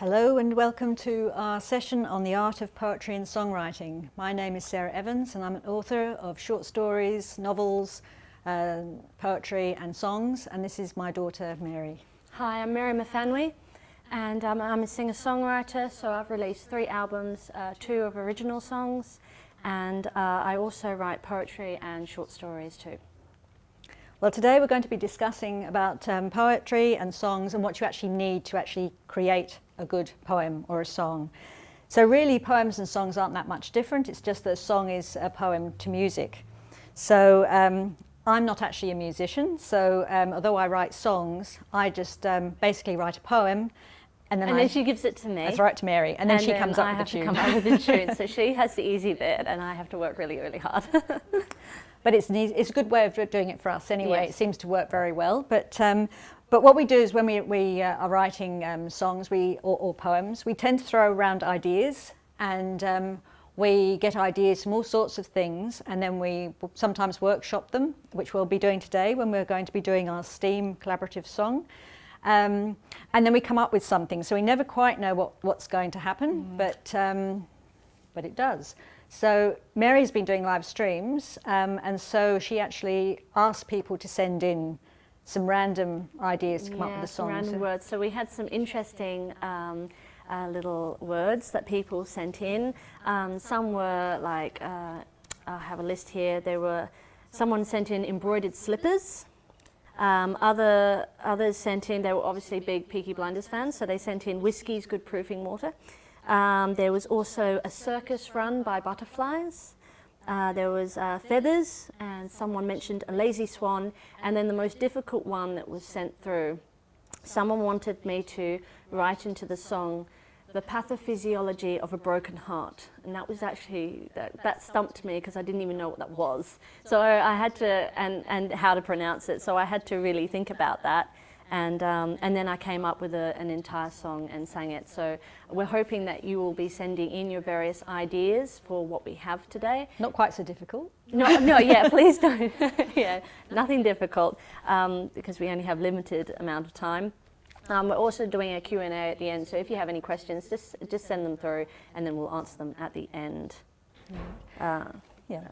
Hello and welcome to our session on the art of poetry and songwriting. My name is Sarah Evans and I'm an author of short stories, novels, poetry and songs, and this is my daughter Mary. Hi, I'm Myfanwy and I'm a singer-songwriter, so I've released 3 albums, 2 of original songs, and I also write poetry and short stories too. Well, today we're going to be discussing about poetry and songs and what you actually need to actually create a good poem or a song. So really poems and songs aren't that much different, it's just that a song is a poem to music. So I'm not actually a musician, so although I write songs, I just basically write a poem and then she gives it to me. I throw it to Mary and then she comes up with the tune. I have to come up with the tune, so she has the easy bit and I have to work really, really hard. But it's a good way of doing it for us anyway. Yes. It seems to work very well. But what we do is when we are writing songs or poems, we tend to throw around ideas, and we get ideas from all sorts of things, and then we sometimes workshop them, which we'll be doing today when we're going to be doing our STEAM collaborative song. And then we come up with something. So we never quite know what's going to happen, but it does. So Mary's been doing live streams, and so she actually asked people to send in some random ideas to come up with the songs. Random words. So we had some interesting little words that people sent in. Some were like, I have a list here. Someone sent in embroidered slippers. Others sent in, they were obviously big Peaky Blinders fans, so they sent in whiskey's good proofing water. There was also a circus run by butterflies. There was feathers, and someone mentioned a lazy swan, and then the most difficult one that was sent through. Someone wanted me to write into the song the pathophysiology of a broken heart, and that was actually, that stumped me because I didn't even know what that was. So I had to, and how to pronounce it, so I had to really think about that. And then I came up with an entire song and sang it. So we're hoping that you will be sending in your various ideas for what we have today. Not quite so difficult. No, yeah, please don't. Yeah, nothing difficult, because we only have limited amount of time. We're also doing a Q&A at the end, so if you have any questions, just send them through and then we'll answer them at the end. Yeah.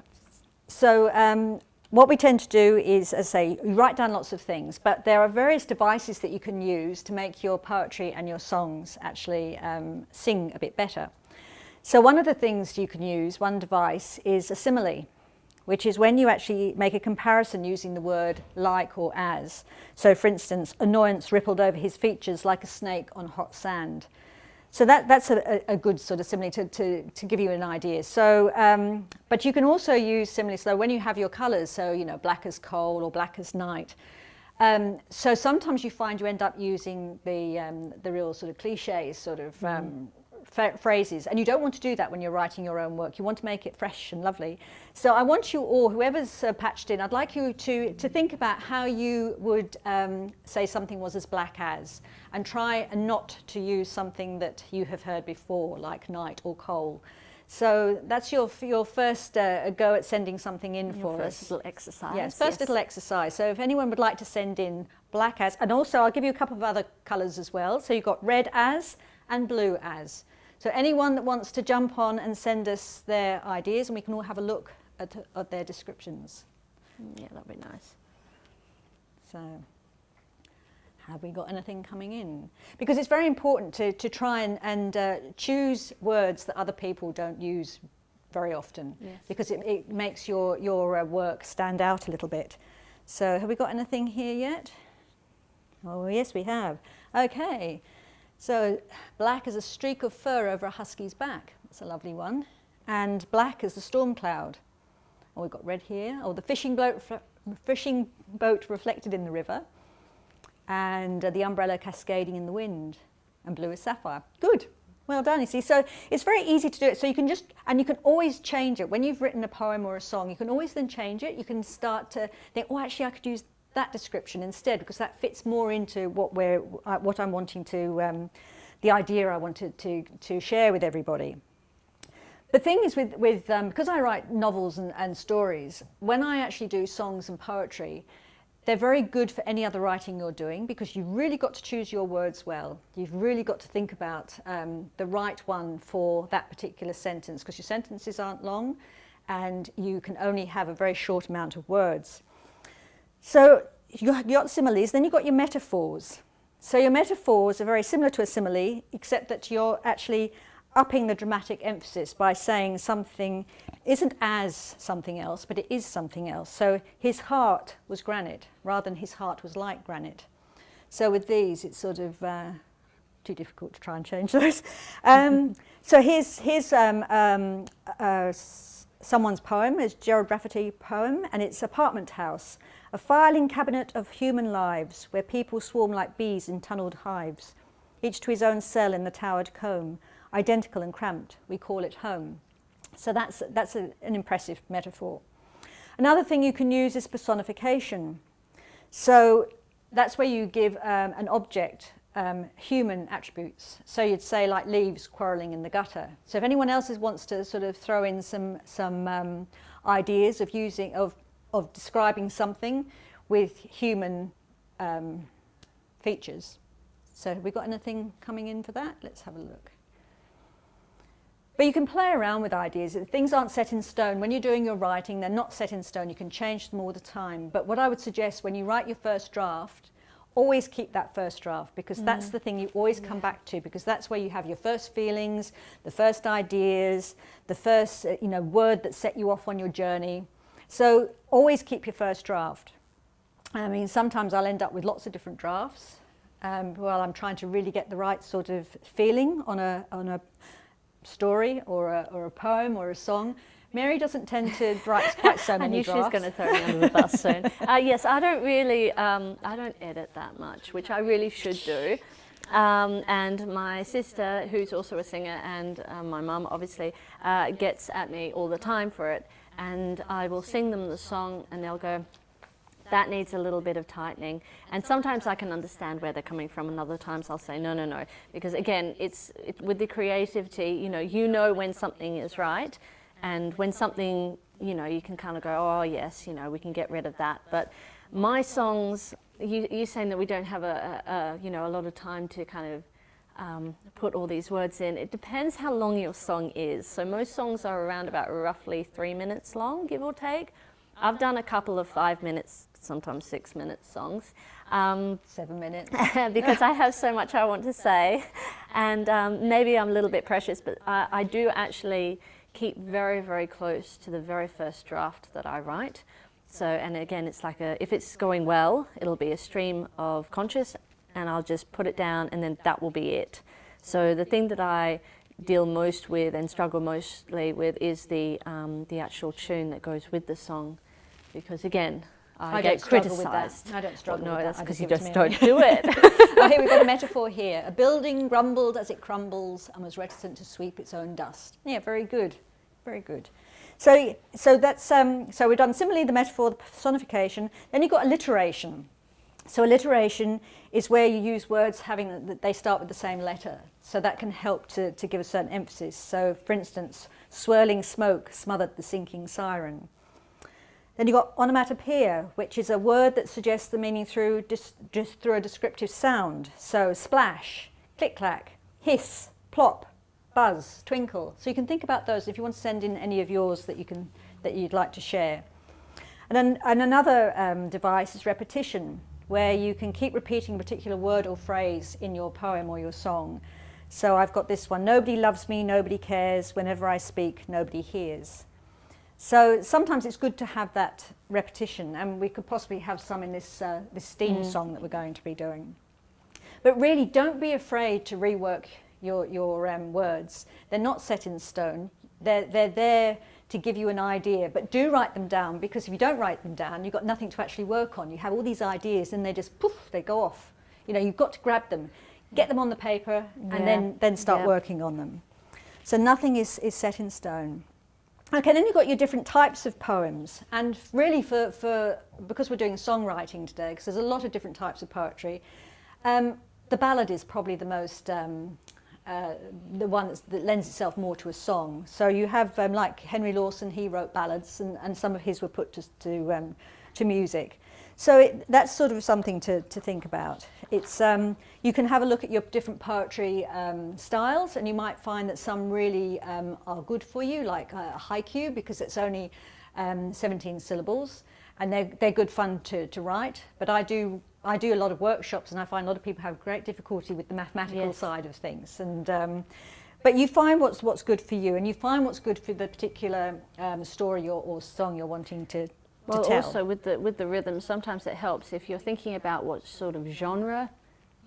So what we tend to do is, as I say, you write down lots of things, but there are various devices that you can use to make your poetry and your songs actually sing a bit better. So one of the things you can use, one device, is a simile, which is when you actually make a comparison using the word like or as. So for instance, annoyance rippled over his features like a snake on hot sand. So that's a good sort of simile to give you an idea. So, but you can also use similes. So when you have your colours, so black as coal or black as night. So sometimes you find you end up using the real sort of cliches sort of phrases, and you don't want to do that when you're writing your own work. You want to make it fresh and lovely. So I want you all, whoever's patched in, I'd like you to think about how you would say something was as black as, and try and not to use something that you have heard before, like night or coal. So that's your first go at sending something in for us. First little exercise. Yes, first little exercise. So if anyone would like to send in black as, and also I'll give you a couple of other colours as well. So you've got red as and blue as. So anyone that wants to jump on and send us their ideas, and we can all have a look at their descriptions. Yeah, that'd be nice. So have we got anything coming in? Because it's very important to try and choose words that other people don't use very often. Yes. Because it makes your work stand out a little bit. So have we got anything here yet? Oh yes, we have. Okay. So black as a streak of fur over a husky's back. That's a lovely one. And black as the storm cloud. Oh, we've got red here. Oh, the fishing boat reflected in the river. And the umbrella cascading in the wind. And blue as sapphire. Good. Well done, you see. So it's very easy to do it. So you can and you can always change it. When you've written a poem or a song, you can always then change it. You can start to think, oh, actually I could use that description instead, because that fits more into what I'm wanting to, the idea I wanted to share with everybody. The thing is because I write novels and stories, when I actually do songs and poetry, they're very good for any other writing you're doing, because you've really got to choose your words well. You've really got to think about the right one for that particular sentence, because your sentences aren't long and you can only have a very short amount of words. So you've got similes, then you've got your metaphors. So your metaphors are very similar to a simile, except that you're actually upping the dramatic emphasis by saying something isn't as something else, but it is something else. So his heart was granite, rather than his heart was like granite. So with these, it's sort of too difficult to try and change those. So here's someone's poem, is Gerald Rafferty poem, and it's Apartment House, a filing cabinet of human lives, where people swarm like bees in tunnelled hives, each to his own cell in the towered comb, identical and cramped, we call it home. So that's an impressive metaphor. Another thing you can use is personification. So that's where you give an object human attributes. So you'd say like leaves quarrelling in the gutter. So if anyone else wants to sort of throw in some ideas of describing something with human features. So have we got anything coming in for that? Let's have a look. But you can play around with ideas. Things aren't set in stone. When you're doing your writing, they're not set in stone. You can change them all the time. But what I would suggest when you write your first draft, always keep that first draft, because that's the thing you always come back to, because that's where you have your first feelings, the first ideas, the first word that set you off on your journey. So always keep your first draft. I mean, sometimes I'll end up with lots of different drafts while I'm trying to really get the right sort of feeling on a story or a poem or a song. Mary doesn't tend to write quite so many drafts. I knew she was going to throw me under the bus soon. Yes, I don't really, I don't edit that much, which I really should do. And my sister, who's also a singer, and my mum obviously, gets at me all the time for it. And I will sing them the song and they'll go, that needs a little bit of tightening. And sometimes I can understand where they're coming from, and other times I'll say, no, no, no. Because again, it's with the creativity, you know when something is right, and when something, you can kind of go, oh yes, we can get rid of that. But my songs, you're saying that we don't have a lot of time to kind of put all these words in. It depends how long your song is. So most songs are around about roughly 3 minutes long, give or take. I've done a couple of 5 minutes, sometimes 6 minute songs. 7 minutes. Because I have so much I want to say. And maybe I'm a little bit precious, but I do actually keep very, very close to the very first draft that I write. So, and again, it's like if it's going well, it'll be a stream of conscious, and I'll just put it down, and then that will be it. So the thing that I deal most with and struggle mostly with is the actual tune that goes with the song, because again, I get criticised. I don't struggle with that. No, that's I because just you give it to just Mary. don't do it. Oh, here we've got a metaphor here. A building grumbled as it crumbles and was reticent to sweep its own dust. Yeah, very good, very good. So that's so we've done similarly the metaphor, the personification. Then you've got alliteration. So alliteration is where you use words they start with the same letter. So that can help to give a certain emphasis. So for instance, swirling smoke smothered the sinking siren. Then you've got onomatopoeia, which is a word that suggests the meaning just through a descriptive sound. So splash, click-clack, hiss, plop, buzz, twinkle. So you can think about those if you want to send in any of yours that you'd like to share. And another device is repetition, where you can keep repeating a particular word or phrase in your poem or your song. So I've got this one: nobody loves me, nobody cares, whenever I speak, nobody hears. So sometimes it's good to have that repetition, and we could possibly have some in this theme song that we're going to be doing. But really, don't be afraid to rework your words. They're not set in stone. They're there to give you an idea, but do write them down, because if you don't write them down, you've got nothing to actually work on. You have all these ideas and they just poof, they go off. You've got to grab them, get them on the paper, and then start working on them. So nothing is set in stone. Okay, then you've got your different types of poems, and really because we're doing songwriting today, because there's a lot of different types of poetry, the ballad is probably the most the one that lends itself more to a song. So you have like Henry Lawson, he wrote ballads, and some of his were put to music. So that's sort of something to think about. It's you can have a look at your different poetry styles, and you might find that some really are good for you, like haiku, because it's only 17 syllables, and they're good fun to write. But I do a lot of workshops, and I find a lot of people have great difficulty with the mathematical side of things. And but you find what's good for you, and you find what's good for the particular story or song you're wanting to Well, tell. also with the rhythm, sometimes it helps if you're thinking about what sort of genre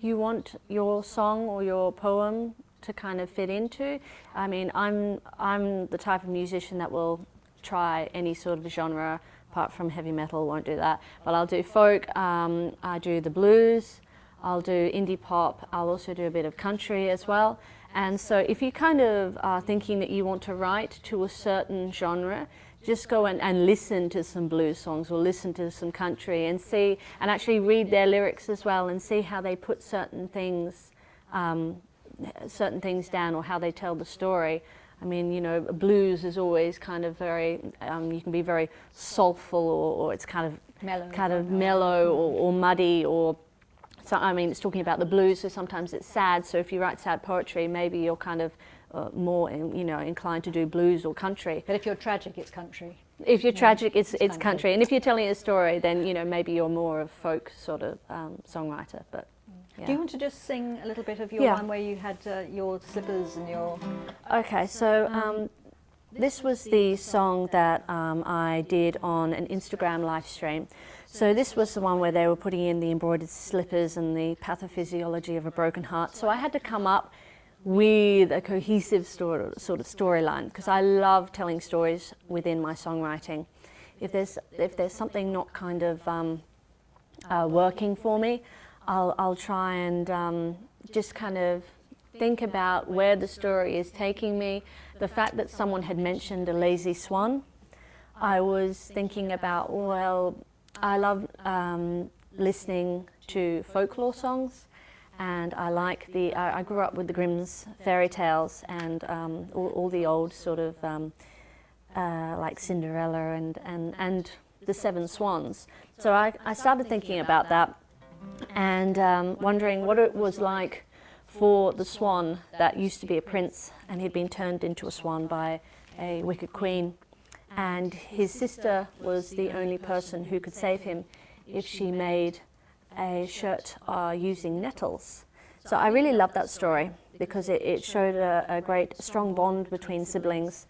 you want your song or your poem to kind of fit into. I mean, I'm the type of musician that will try any sort of genre, apart from heavy metal, won't do that. But I'll do folk, I do the blues, I'll do indie pop, I'll also do a bit of country as well. And so if you kind of are thinking that you want to write to a certain genre, just go and listen to some blues songs or listen to some country and see, and actually read their lyrics as well and see how they put certain things down or how they tell the story. I mean, you know, blues is always kind of very, you can be very soulful or it's kind of mellow or muddy or, so, I mean, it's talking about the blues, so sometimes it's sad. So if you write sad poetry, maybe you're kind of more, you know, inclined to do blues or country. But if you're tragic, it's country. If you're tragic, it's country. And if you're telling a story, then, you know, maybe you're more of a folk sort of songwriter. But yeah. Do you want to just sing a little bit of your one where you had your slippers and your... Okay, so this was the song that I did on an Instagram live stream. So this was the one where they were putting in the embroidered slippers and the pathophysiology of a broken heart. So I had to come up with a cohesive sort of storyline, because I love telling stories within my songwriting. If there's something not kind of working for me, I'll try and just kind of think about where the story is taking me. The fact that someone had mentioned a lazy swan, I was thinking about, well, I love listening to folklore songs, and I like I grew up with the Grimm's fairy tales and all the old sort of like Cinderella and the Seven Swans. So I started thinking about that and wondering what it was like for the swan that used to be a prince, and he'd been turned into a swan by a wicked queen, and his sister was the only person who could save him if she made a shirt using nettles. So I really loved that story because it showed a great strong bond between siblings.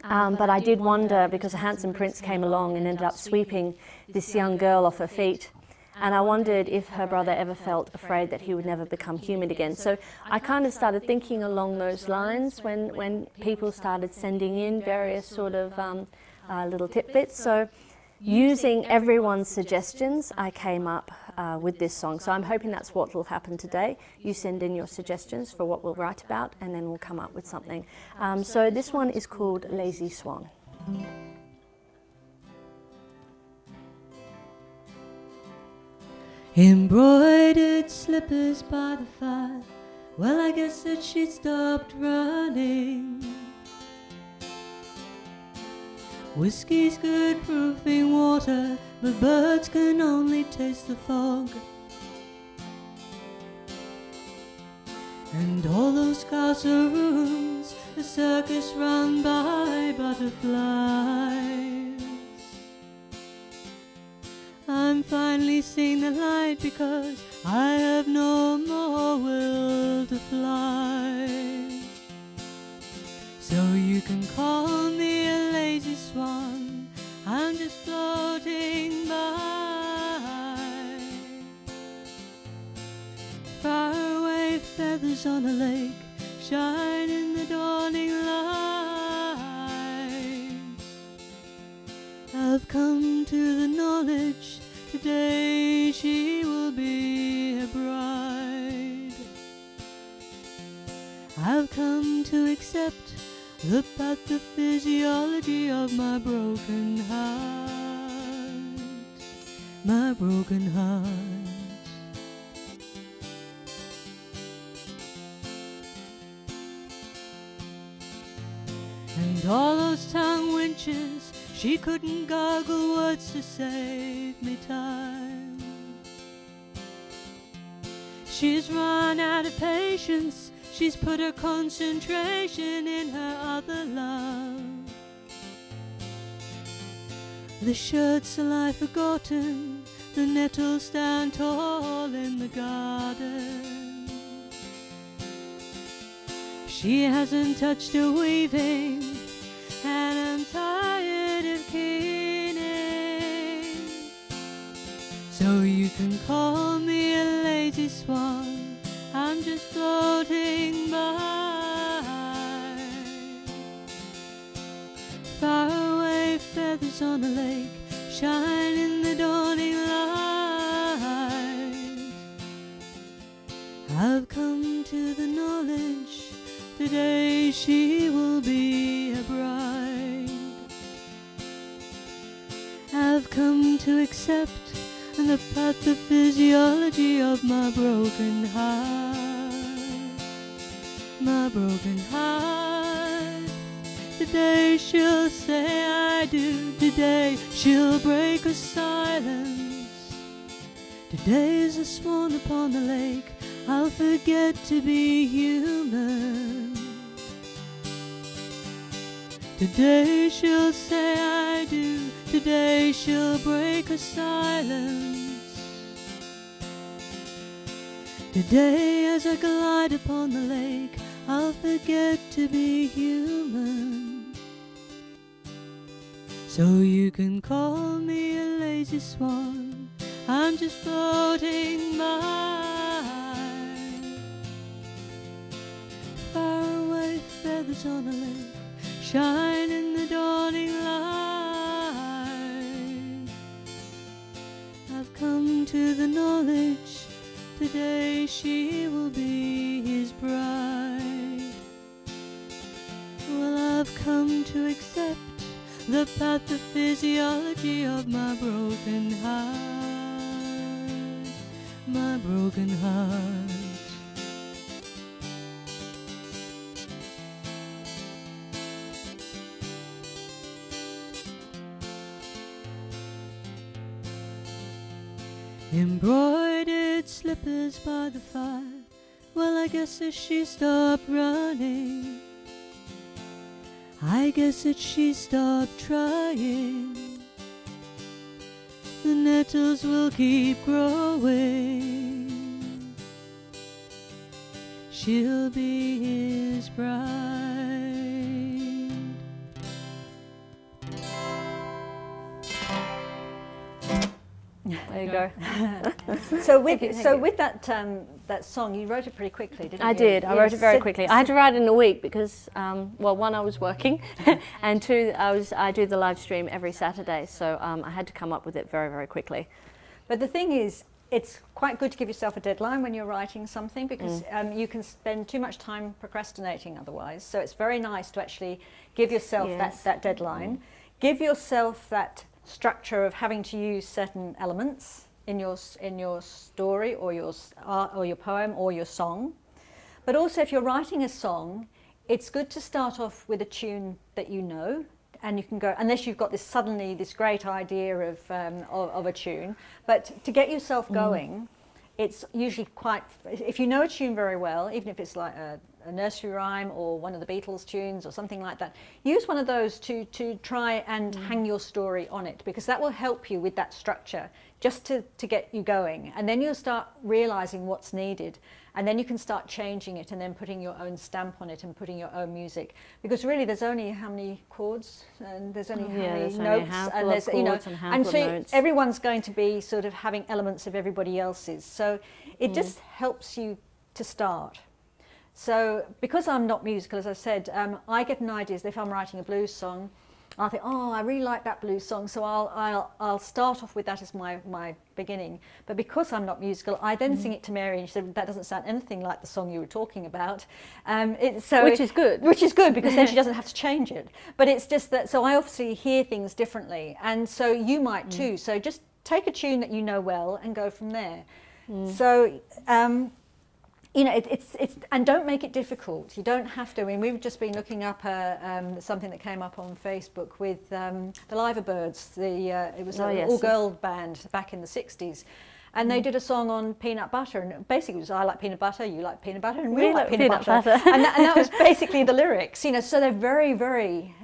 But I did wonder, because a handsome prince came along and ended up sweeping this young girl off her feet, and I wondered if her brother ever felt afraid that he would never become human again. So I kind of started thinking along those lines when people started sending in various sort of little tidbits. So using everyone's suggestions, I came up with this song. So I'm hoping that's what will happen today. You send in your suggestions for what we'll write about, and then we'll come up with something. So this one is called Lazy Swan. Embroidered slippers by the fire. Well, I guess that she stopped running. Whiskey's good proofing water, but birds can only taste the fog. And all those castle rooms, a circus run by butterflies. I'm finally seeing the light because I have no more will to fly. So you can call me a lazy swan, I'm just floating by. Faraway feathers on a lake shine in the dawning light. I've come to the knowledge today she will be a bride. I've come to accept the pathophysiology of my broken heart, my broken heart. And all those tongue winches She couldn't gargle words to save me time. She's run out of patience. She's put her concentration in her other love. The shirts lie forgotten, the nettles stand tall in the garden. She hasn't touched her weaving, and I'm tired of keening. So you can call me a lazy swan, I'm just floating by. Far away feathers on a lake shine in the dawning light. I've come to the knowledge today she will be a bride. I've come to accept the pathophysiology of my broken heart. My broken heart. Today she'll say I do. Today she'll break a silence. Today as a swan upon the lake, I'll forget to be human. Today she'll say I do. Today she'll break a silence. Today as I glide upon the lake, I'll forget to be human. So you can call me a lazy swan, I'm just floating by. Far away feathers on a lake shine in the dawning light. I've come to the knowledge today she will be his bride. Well, I've come to accept the pathophysiology of my broken heart. My broken heart. Embroidered slippers by the fire. Well, I guess that she stopped running. I guess that she stopped trying. The nettles will keep growing. She'll be his bride. There you go. So with that song, you wrote it pretty quickly, didn't you? I did. I wrote it very quickly. I had to write it in a week because, well, one, I was working, and two, I do the live stream every Saturday, so I had to come up with it very, very quickly. But the thing is, it's quite good to give yourself a deadline when you're writing something, because you can spend too much time procrastinating otherwise. So it's very nice to actually give yourself that deadline. Give yourself that structure of having to use certain elements in your story or your poem or your song. But also, if you're writing a song, it's good to start off with a tune that you know, and you can go, unless you've got this great idea of a tune. But to get yourself going, it's usually quite, if you know a tune very well, even if it's like a nursery rhyme or one of the Beatles tunes or something like that, use one of those to try and hang your story on it, because that will help you with that structure, just to get you going. And then you'll start realizing what's needed, and then you can start changing it and then putting your own stamp on it and putting your own music, because really there's only how many chords and there's only how many notes, and there's and so everyone's going to be sort of having elements of everybody else's, so it just helps you to start. So because I'm not musical, as I said, I get an idea if I'm writing a blues song. I think, oh, I really like that blues song, so I'll start off with that as my beginning. But because I'm not musical, I then sing it to Mary, and she said, that doesn't sound anything like the song you were talking about. Which is good. Which is good, because then she doesn't have to change it. But it's just that, so I obviously hear things differently, and so you might too. So just take a tune that you know well and go from there. So you know, and don't make it difficult. You don't have to. I mean, we've just been looking up something that came up on Facebook with the Liverbirds. It was an all-girl band back in the 60s. And they did a song on peanut butter, and basically it was, I like peanut butter, you like peanut butter, and we like peanut butter. And that was basically the lyrics, you know, so they're very, very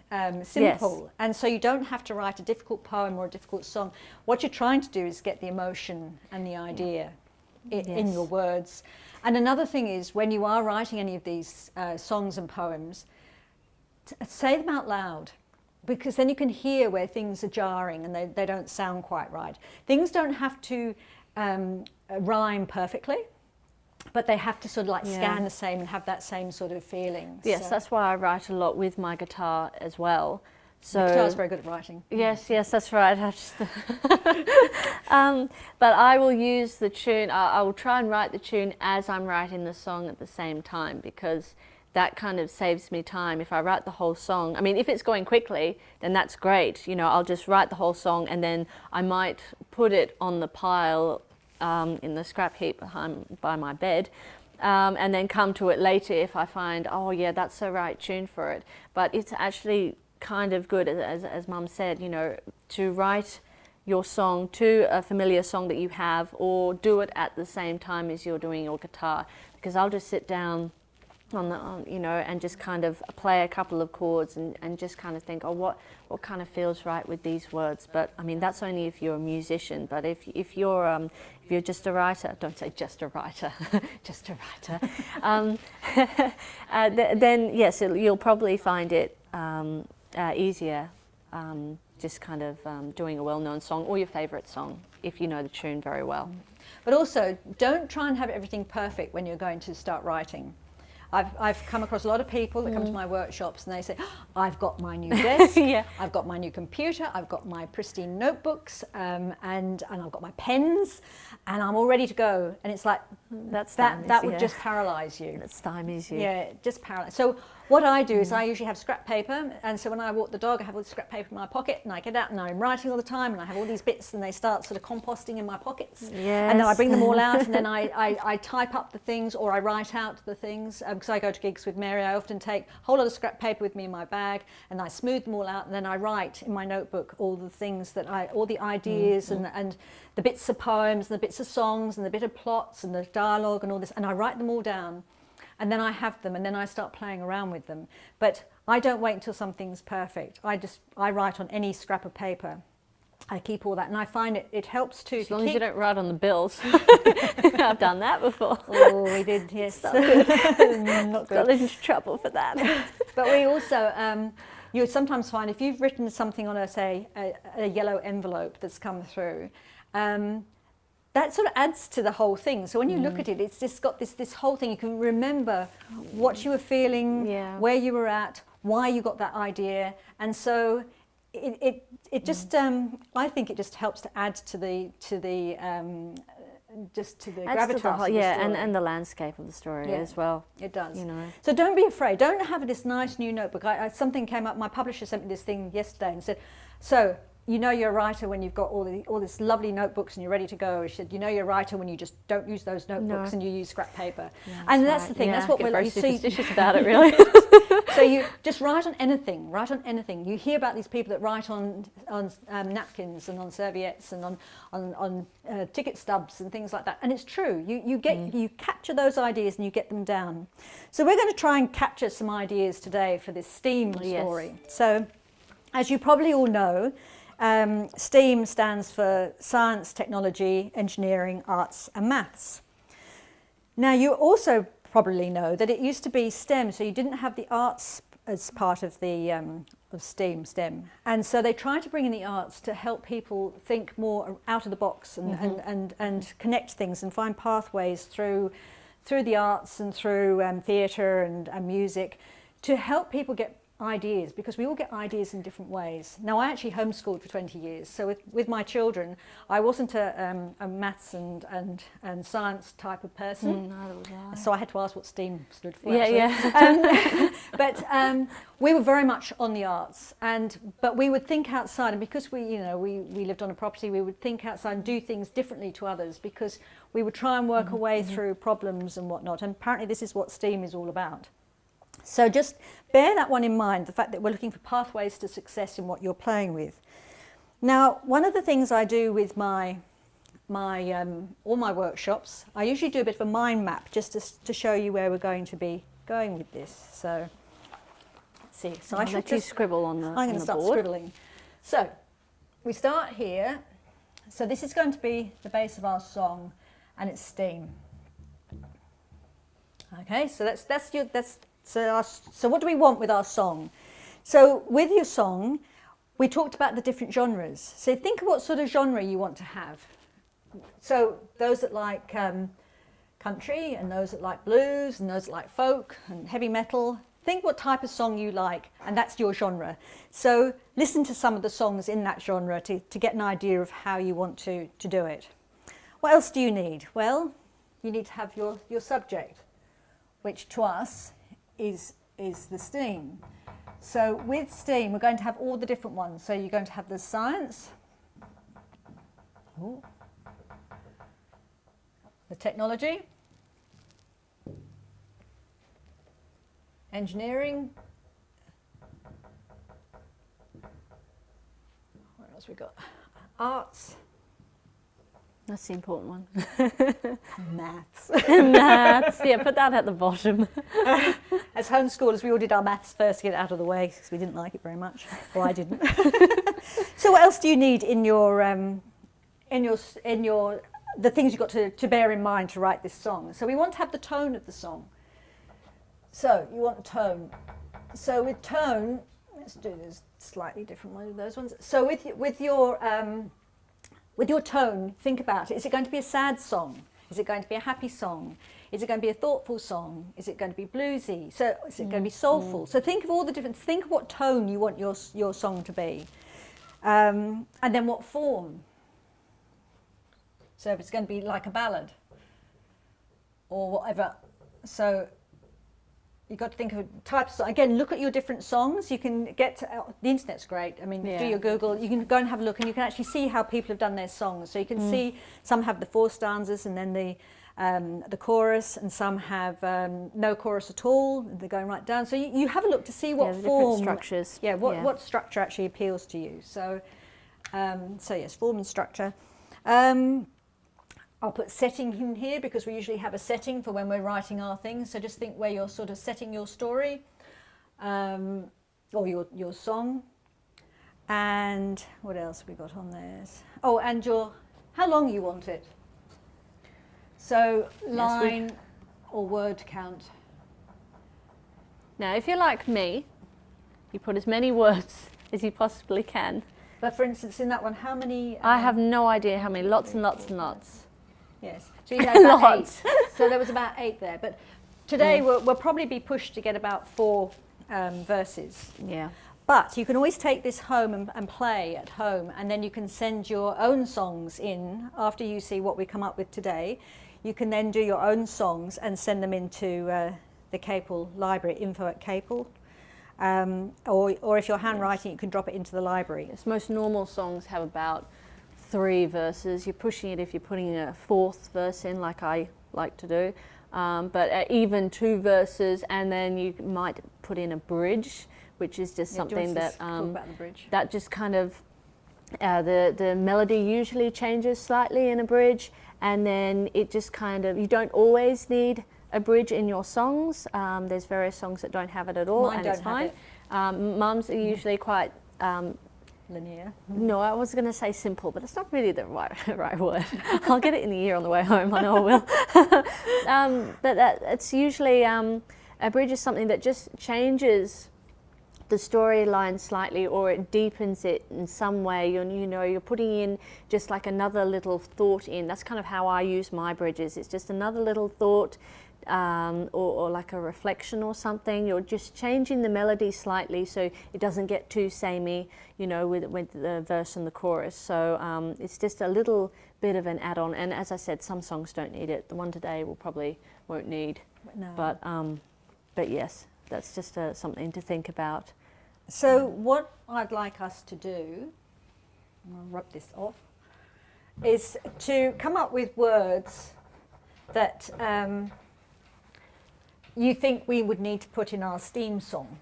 simple. Yes. And so you don't have to write a difficult poem or a difficult song. What you're trying to do is get the emotion and the idea in your words. And another thing is, when you are writing any of these songs and poems, say them out loud. Because then you can hear where things are jarring and they don't sound quite right. Things don't have to rhyme perfectly, but they have to sort of like scan the same and have that same sort of feeling. Yes, so that's why I write a lot with my guitar as well. So the guitar's very good at writing. Yes, that's right. But I will use the tune, I will try and write the tune as I'm writing the song at the same time, because that kind of saves me time. If I write the whole song, I mean, if it's going quickly, then that's great. You know, I'll just write the whole song and then I might put it on the pile in the scrap heap by my bed, and then come to it later if I find, oh yeah, that's the right tune for it. But it's actually kind of good, as Mum said, you know, to write your song to a familiar song that you have, or do it at the same time as you're doing your guitar, because I'll just sit down you know, and just kind of play a couple of chords and just kind of think, oh, what kind of feels right with these words. But I mean, that's only if you're a musician. But if you're just a writer, don't say just a writer, just a writer, then yes, you'll probably find it easier just kind of doing a well-known song or your favourite song if you know the tune very well. But also, don't try and have everything perfect when you're going to start writing. I've come across a lot of people that come to my workshops and they say, I've got my new desk, I've got my new computer, I've got my pristine notebooks, and I've got my pens, and I'm all ready to go. And it's like, that would just paralyse you. That stymies you. Yeah, just paralyse. So what I do is I usually have scrap paper, and so when I walk the dog, I have all the scrap paper in my pocket, and I get out and I'm writing all the time, and I have all these bits, and they start sort of composting in my pockets. Yes. And then I bring them all out, and then I type up the things, or I write out the things. Because I go to gigs with Mary, I often take a whole lot of scrap paper with me in my bag, and I smooth them all out, and then I write in my notebook all the things that all the ideas and the bits of poems, and the bits of songs, and the bit of plots, and the dialogue, and all this, and I write them all down. And then I have them, and then I start playing around with them. But I don't wait until something's perfect. I write on any scrap of paper. I keep all that, and I find it helps too. As long as you don't write on the bills. I've done that before. Oh, we did, yes. Not good. Got into trouble for that. But we also, you sometimes find if you've written something on a yellow envelope that's come through, that sort of adds to the whole thing. So when you look at it, it's just got this whole thing. You can remember what you were feeling, where you were at, why you got that idea, and so it just I think it just helps to add to the gravitas of the story. and the landscape of the story as well. It does. You know. So don't be afraid. Don't have this nice new notebook. Something came up. My publisher sent me this thing yesterday and said, so you know you're a writer when you've got all this lovely notebooks and you're ready to go. She said, you know you're a writer when you just don't use those notebooks and you use scrap paper. Yeah, and that's the thing. That's what we're very superstitious about it, really. So you just write on anything. Write on anything. You hear about these people that write on napkins and on serviettes and on ticket stubs and things like that. And it's true. You capture those ideas and you get them down. So we're going to try and capture some ideas today for this STEAM story. So, as you probably all know, STEAM stands for Science, Technology, Engineering, Arts and Maths. Now you also probably know that it used to be STEM, so you didn't have the arts as part of the of STEM. And so they tried to bring in the arts to help people think more out of the box and connect things and find pathways through the arts and through theatre and music to help people get ideas, because we all get ideas in different ways. Now, I actually homeschooled for 20 years, so with my children, I wasn't a maths and science type of person. Neither was I. So I had to ask what STEAM stood for. Yeah, actually. But we were very much on the arts, but we would think outside, and because we lived on a property, we would think outside and do things differently to others, because we would try and work our way through problems and whatnot. And apparently, this is what STEAM is all about. So just bear that one in mind, the fact that we're looking for pathways to success in what you're playing with. Now, one of the things I do with all my workshops, I usually do a bit of a mind map just to show you where we're going to be going with this. So, let's see. So I'll let you scribble on the board. I'm going to start scribbling. So, we start here. So this is going to be the base of our song, and it's steam. Okay, so so what do we want with our song? So with your song, we talked about the different genres. So think of what sort of genre you want to have. So those that like country, and those that like blues, and those that like folk and heavy metal. Think what type of song you like, and that's your genre. So listen to some of the songs in that genre to get an idea of how you want to do it. What else do you need? Well, you need to have your subject, which to us is the steam. So with steam, we're going to have all the different ones. So you're going to have the science, the technology, engineering, what else we got? Arts. That's the important one. Maths. Maths, yeah, put that at the bottom. As homeschoolers, we all did our maths first to get it out of the way because we didn't like it very much. Well, I didn't. So what else do you need in the things you've got to bear in mind to write this song? So we want to have the tone of the song. So you want tone. So with tone, let's do this slightly different one of those ones. So with your tone, think about it. Is it going to be a sad song? Is it going to be a happy song? Is it going to be a thoughtful song? Is it going to be bluesy? So is it going to be soulful? So think of all the different, think of what tone you want your song to be. And then what form? So if it's going to be like a ballad or whatever. So you've got to think of types. Again, look at your different songs. You can get to, the internet's great. I mean, do your Google. You can go and have a look, and you can actually see how people have done their songs. So you can see some have the 4 stanzas and then the chorus, and some have no chorus at all. They're going right down. So you have a look to see what form, structures. What structure actually appeals to you. So, yes, form and structure. I'll put setting in here because we usually have a setting for when we're writing our things. So just think where you're sort of setting your story or your song. And what else we got on there? Oh, and how long you want it. So line or word count. Now, if you're like me, you put as many words as you possibly can. But for instance, in that one, how many? I have no idea how many. Lots and lots and lots. Yes, so you had about 8. So there was about 8 there. But today we'll probably be pushed to get about 4 verses. Yeah. But you can always take this home and play at home, and then you can send your own songs in after you see what we come up with today. You can then do your own songs and send them into the Capel library, info@Capel. Or if you're handwriting, you can drop it into the library. Yes, most normal songs have about 3 verses. You're pushing it if you're putting a 4th verse in, like I like to do. But even 2 verses, and then you might put in a bridge, which is just something that that just kind of the melody usually changes slightly in a bridge, and then it just kind of, you don't always need a bridge in your songs. There's various songs that don't have it at all. Mine and don't it's fine. have it. Mum's are usually quite linear. No, I was going to say simple, but it's not really the right word. I'll get it in the ear on the way home, I know I will. But it's usually, a bridge is something that just changes the storyline slightly, or it deepens it in some way. You're putting in just like another little thought in. That's kind of how I use my bridges. It's just another little thought or like a reflection or something. You're just changing the melody slightly so it doesn't get too samey, you know, with the verse and the chorus. So it's just a little bit of an add-on. And as I said, some songs don't need it. The one today will probably won't need. No. But yes, that's just something to think about. So what I'd like us to do, I'll rub this off, is to come up with words that you think we would need to put in our Steam song.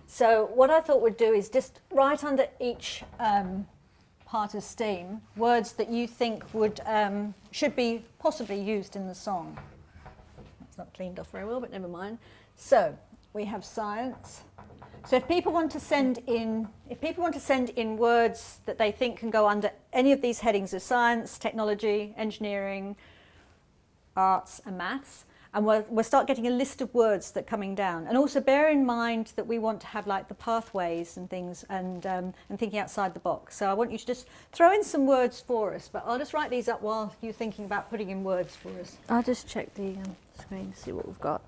So what I thought we'd do is just write under each part of Steam words that you think would should be possibly used in the song. That's not cleaned off very well, but never mind. So we have science. So if people want to send in words that they think can go under any of these headings of science, technology, engineering, arts and maths, and we'll start getting a list of words that are coming down. And also bear in mind that we want to have like the pathways and things and thinking outside the box. So I want you to just throw in some words for us, but I'll just write these up while you're thinking about putting in words for us. I'll just check the screen to see what we've got.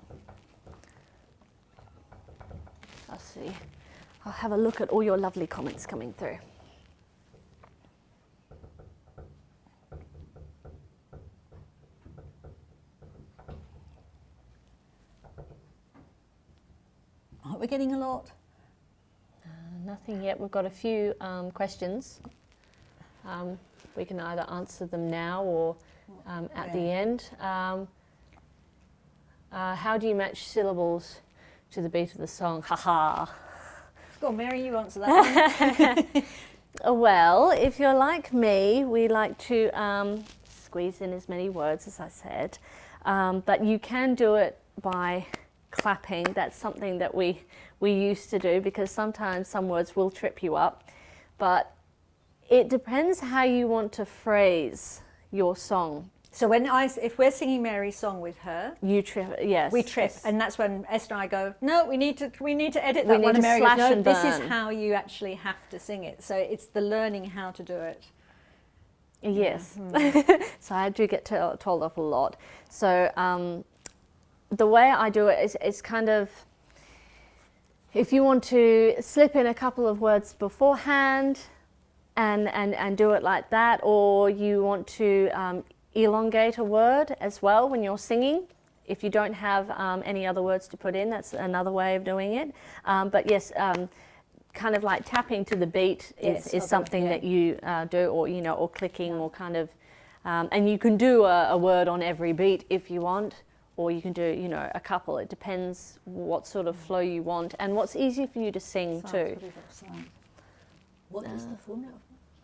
I'll see. I'll have a look at all your lovely comments coming through. We're getting a lot. Nothing yet. We've got a few questions. We can either answer them now or at the end. How do you match syllables to the beat of the song? Haha. Go on, Mary, you answer that one. Well, if you're like me, we like to squeeze in as many words as I said, but you can do it by clapping. That's something that we used to do because sometimes some words will trip you up, but it depends how you want to phrase your song. So if we're singing Mary's song with her, you trip. Yes, we trip, yes. and that's when Esther and I go, no, we need to edit We that need one. to And Mary slash goes, no, and this is burn. how you actually have to sing it. So it's the learning how to do it. Yes. So I do get told off a lot. So the way I do it is kind of, if you want to slip in a couple of words beforehand and do it like that, or you want to elongate a word as well when you're singing. If you don't have any other words to put in, that's another way of doing it. But yes, kind of like tapping to the beat is something that you do, or or clicking, or kind of, and you can do a word on every beat if you want, or you can do a couple. It depends what sort of flow you want and what's easy for you to sing too. What is the formula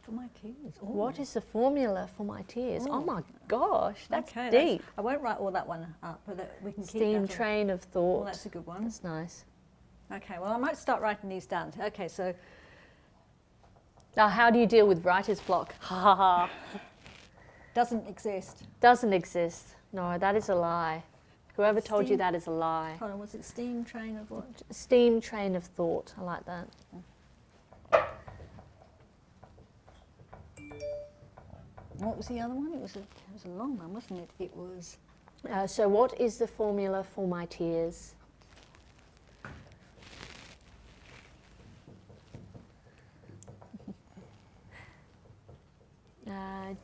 for my tears? Oh. What is the formula for my tears? Oh my gosh, that's Okay, deep. I won't write all that one up, but we can keep Steam that train of thought. Oh, that's a good one. That's nice. Okay, well I might start writing these down. Okay, so Now, how do you deal with writer's block? Ha ha ha. doesn't exist. Doesn't exist. No, that is a lie. Whoever told you that is a lie. Hold on, was it steam train of what? Steam train of thought. I like that. What was the other one? It was a long one, wasn't it? It was. So what is the formula for my tears?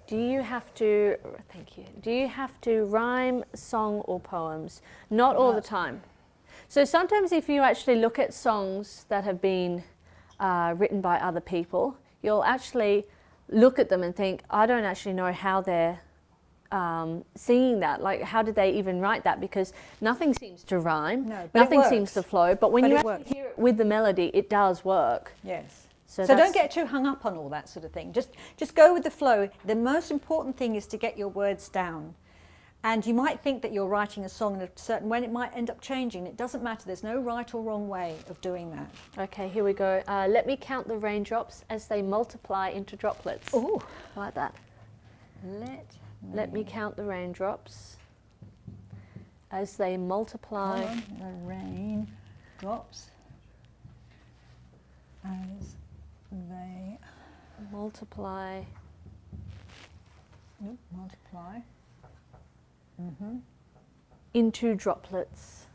Do you have to, thank you, do you have to rhyme song or poems? Not all the time. So sometimes if you actually look at songs that have been written by other people, you'll actually look at them and think, I don't actually know how they're singing that. Like, how did they even write that? Because nothing seems to rhyme, No, but nothing it seems works. to flow. But when But you it actually works. hear it with the melody, it does work. Yes. So So don't that's- get too hung up on all that sort of thing. Just go with the flow. The most important thing is to get your words down. And you might think that you're writing a song in a certain way, and it might end up changing. It doesn't matter. There's no right or wrong way of doing that. Okay, here we go. Let me count the raindrops as they multiply into droplets. Oh, I like that. Let me count the raindrops as they multiply. The rain drops as they Multiply. multiply into droplets.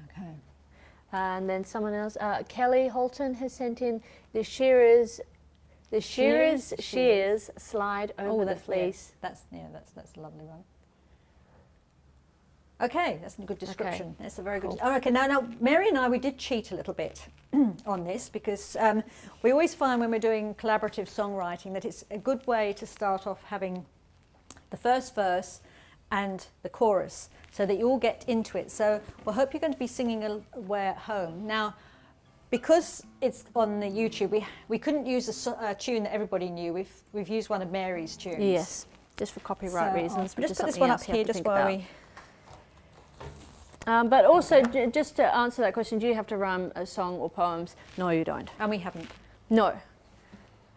Okay. And then someone else, Kelly Holton has sent in the shearers slide over the fleece. That's a lovely one. Okay, that's a good description. Okay. That's a very good. Cool. Oh, okay, now Mary and I, we did cheat a little bit on this because we always find when we're doing collaborative songwriting that it's a good way to start off having the first verse and the chorus so that you all get into it. So we hope you're going to be singing away at home. Now, because it's on the YouTube, we couldn't use a tune that everybody knew. We've used one of Mary's tunes. Yes, just for copyright reasons. But just put this one up here just while we... but also, just to answer that question, do you have to rhyme a song or poems? No, you don't. And we haven't. No.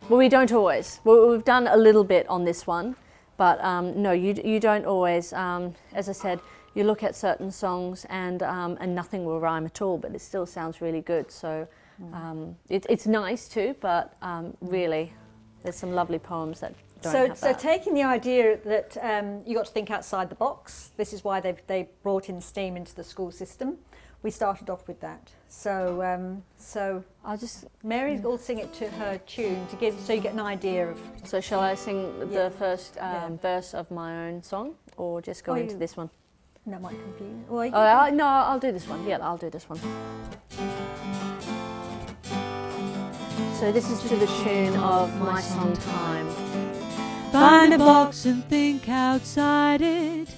Well, we don't always. Well, we've done a little bit on this one, but no, you don't always. As I said, you look at certain songs and nothing will rhyme at all, but it still sounds really good. So it's nice too, but really, there's some lovely poems that don't have that. So taking the idea that you got to think outside the box, this is why they brought in STEAM into the school system. We started off with that. So I'll just Mary will sing it to her tune so you get an idea of. So shall I sing the first verse of my own song, or just go into this one? That might confuse. No, I'll do this one. Yeah, I'll do this one. So this is to the tune of My Song Time. Find a box and think outside it.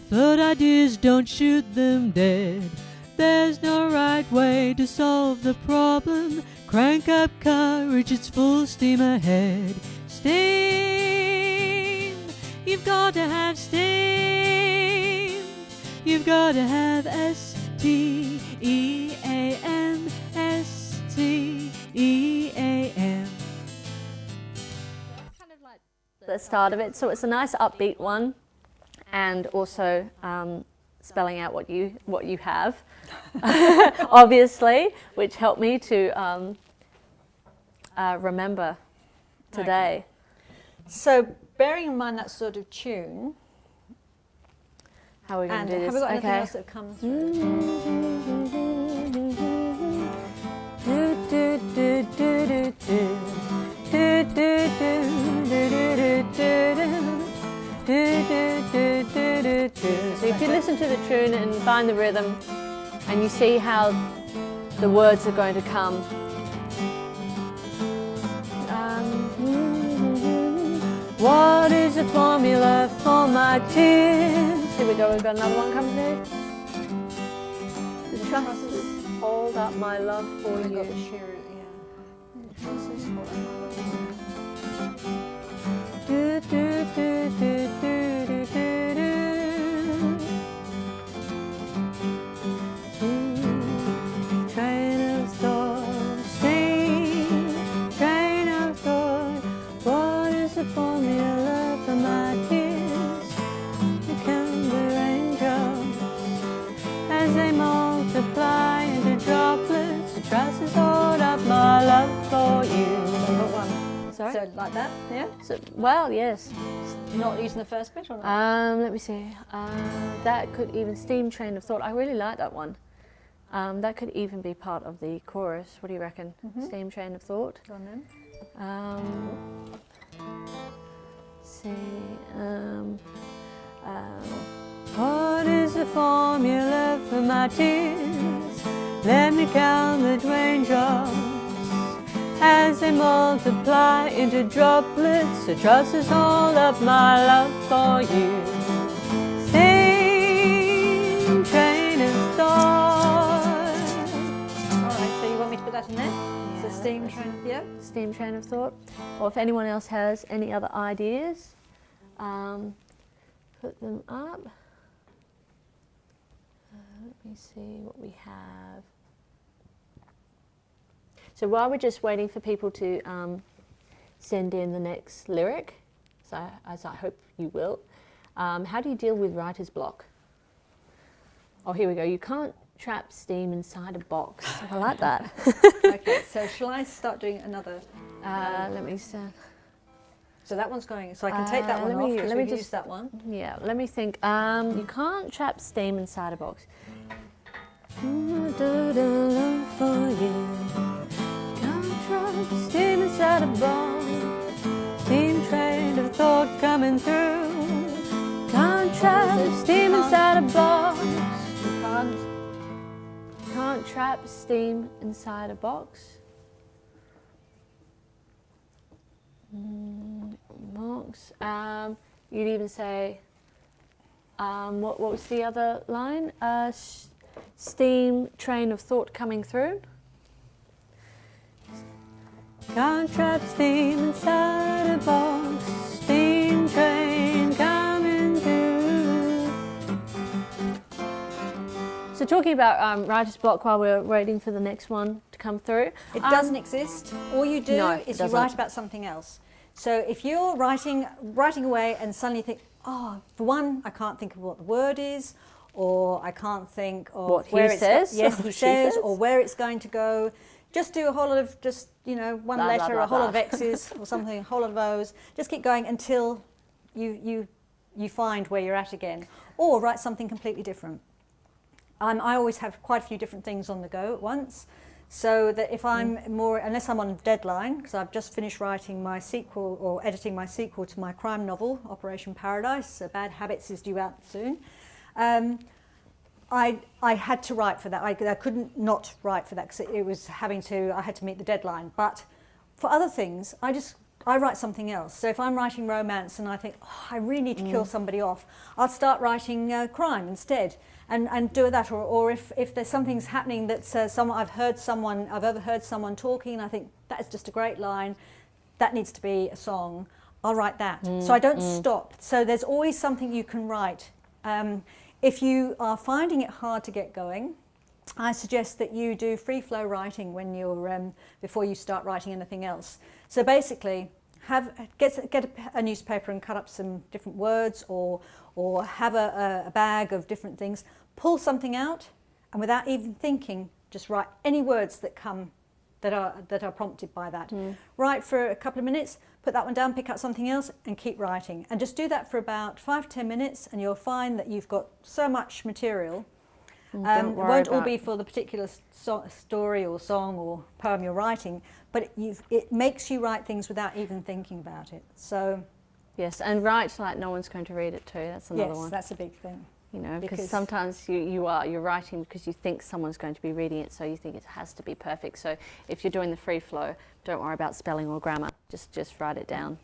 Thought ideas, don't shoot them dead. There's no right way to solve the problem. Crank up courage, it's full steam ahead. Steam, you've got to have steam. You've got to have S-T-E-A-M, S-T-E-A-M. The start of it, so it's a nice upbeat one, and also spelling out what you have, obviously, which helped me to remember today. Okay. So bearing in mind that sort of tune, how are we going to do this? Have we got anything else that comes through? So if you listen to the tune and find the rhythm and you see how the words are going to come. What is the formula for my tears? Here we go, we've got another one coming through. The trusses hold up my love for you. Do, do, do, do, do, do, do, do. Train of thought, steam, train of thought. What is the formula for my tears? You count the raindrops as they multiply into droplets. The trusses hold up my love for you. Sorry? So like that, yeah? So, well, yes. Not using the first bit or not? Let me see. That could even steam train of thought. I really like that one. That could even be part of the chorus. What do you reckon? Steam train of thought. Go on then. What is the formula for my tears? Let me count the raindrops as they multiply into droplets. The trusses hold up my love for you. Steam train of thought. Alright, so you want me to put that in there? Yeah, So steam train, yeah? Steam train of thought. Or if anyone else has any other ideas, put them up. Let me see what we have. So while we're just waiting for people to send in the next lyric, so as I hope you will, how do you deal with writer's block? Oh, here we go. You can't trap steam inside a box. I like that. Okay, so shall I start doing another? Let me start. So that one's going, so I can take that one off because we've used that one. Yeah, let me think. You can't trap steam inside a box. Love for you. Can't trap steam inside a box. Steam train of thought coming through. Can't trap steam inside a box. Can't trap steam inside a box. Box. You'd even say, what was the other line? Steam train of thought coming through. Can't trap steam inside a box. Steam train coming through. So talking about writer's block while we're waiting for the next one to come through. It doesn't exist. All you do is you write about something else. So if you're writing away and suddenly think, oh, for one, I can't think of what the word is, or I can't think of what where he says. Yes, he says, or where it's going to go. Just do a whole lot of one blah, letter, blah, a whole lot blah. of X's or something, a whole lot of O's. Just keep going until you find where you're at again, or write something completely different. I always have quite a few different things on the go at once. So that if I'm unless I'm on deadline, because I've just finished writing my sequel or editing my sequel to my crime novel, Operation Paradise, so Bad Habits is due out soon. I had to write for that. I couldn't not write for that because I had to meet the deadline. But for other things, I write something else. So if I'm writing romance and I think, oh, I really need to kill somebody off, I'll start writing crime instead. And do that, or if there's something's happening that's I've overheard someone talking, and I think that is just a great line, that needs to be a song, I'll write that. So I don't stop. So there's always something you can write. If you are finding it hard to get going, I suggest that you do free flow writing when you're before you start writing anything else. So basically, get a newspaper and cut up some different words, or have a bag of different things. Pull something out, and without even thinking, just write any words that come that are prompted by that. Write for a couple of minutes, put that one down, pick up something else, and keep writing. And just do that for about 5-10 minutes, and you'll find that you've got so much material. It won't all be for the particular story or song or poem you're writing, but it makes you write things without even thinking about it. So yes, and write like no one's going to read it too. That's another one. Yes, that's a big thing. You know, because sometimes you're writing because you think someone's going to be reading it, so you think it has to be perfect. So if you're doing the free flow, don't worry about spelling or grammar. Just write it down.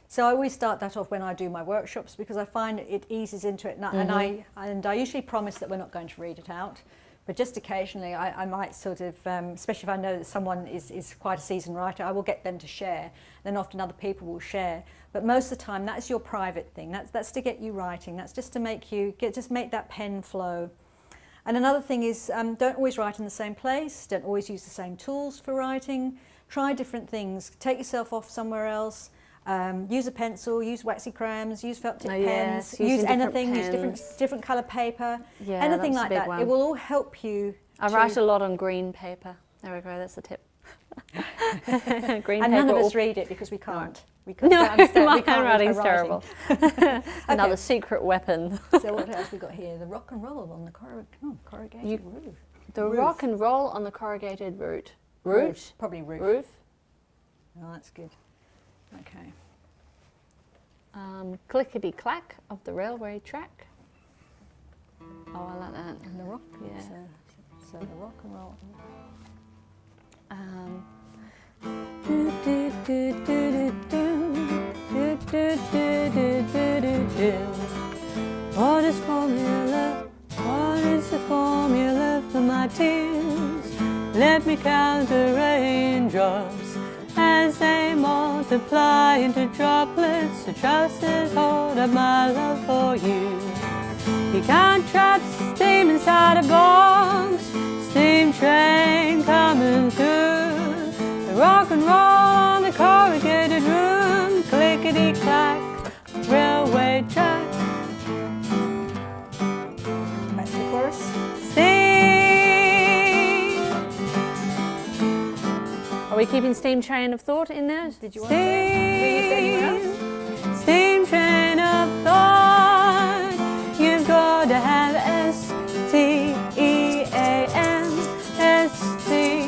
So I always start that off when I do my workshops because I find it eases into it, and I usually promise that we're not going to read it out, but just occasionally I might sort of, especially if I know that someone is quite a seasoned writer, I will get them to share. Then often other people will share, but most of the time that's your private thing. That's to get you writing. That's just to make make that pen flow. And another thing is don't always write in the same place. Don't always use the same tools for writing. Try different things. Take yourself off somewhere else. Use a pencil, use waxy crayons, use felt tip pens, use anything, use different colour paper, anything like that. It will all help you. I write a lot on green paper. There we go, that's the tip. Green and paper. None of us read it because we can't. We No, can't understand. my We can't read handwriting's her terrible. Another secret weapon. So what else we got here? The rock and roll on the corrugated roof. The rock and roll on the corrugated roof. Roof? Probably roof. Roof. Oh, that's good. Okay. Clickety clack of the railway track. Oh, I like that. And the rock. Yeah. So the rock and roll. What is formula? What is the formula for my tears? Let me count the raindrops as they multiply into droplets. The trust is hold of my love for you. You can't trap steam inside a box. Steam train coming through. The rock and roll on the corrugated room. Clickety clack, railway track. Back to the chorus. Steam. Are we we keeping steam train of thought in there? Did you want to reuse anyone else? Steam train of thought. You've got to have S-T-E-A-M. S-T-E-A-M.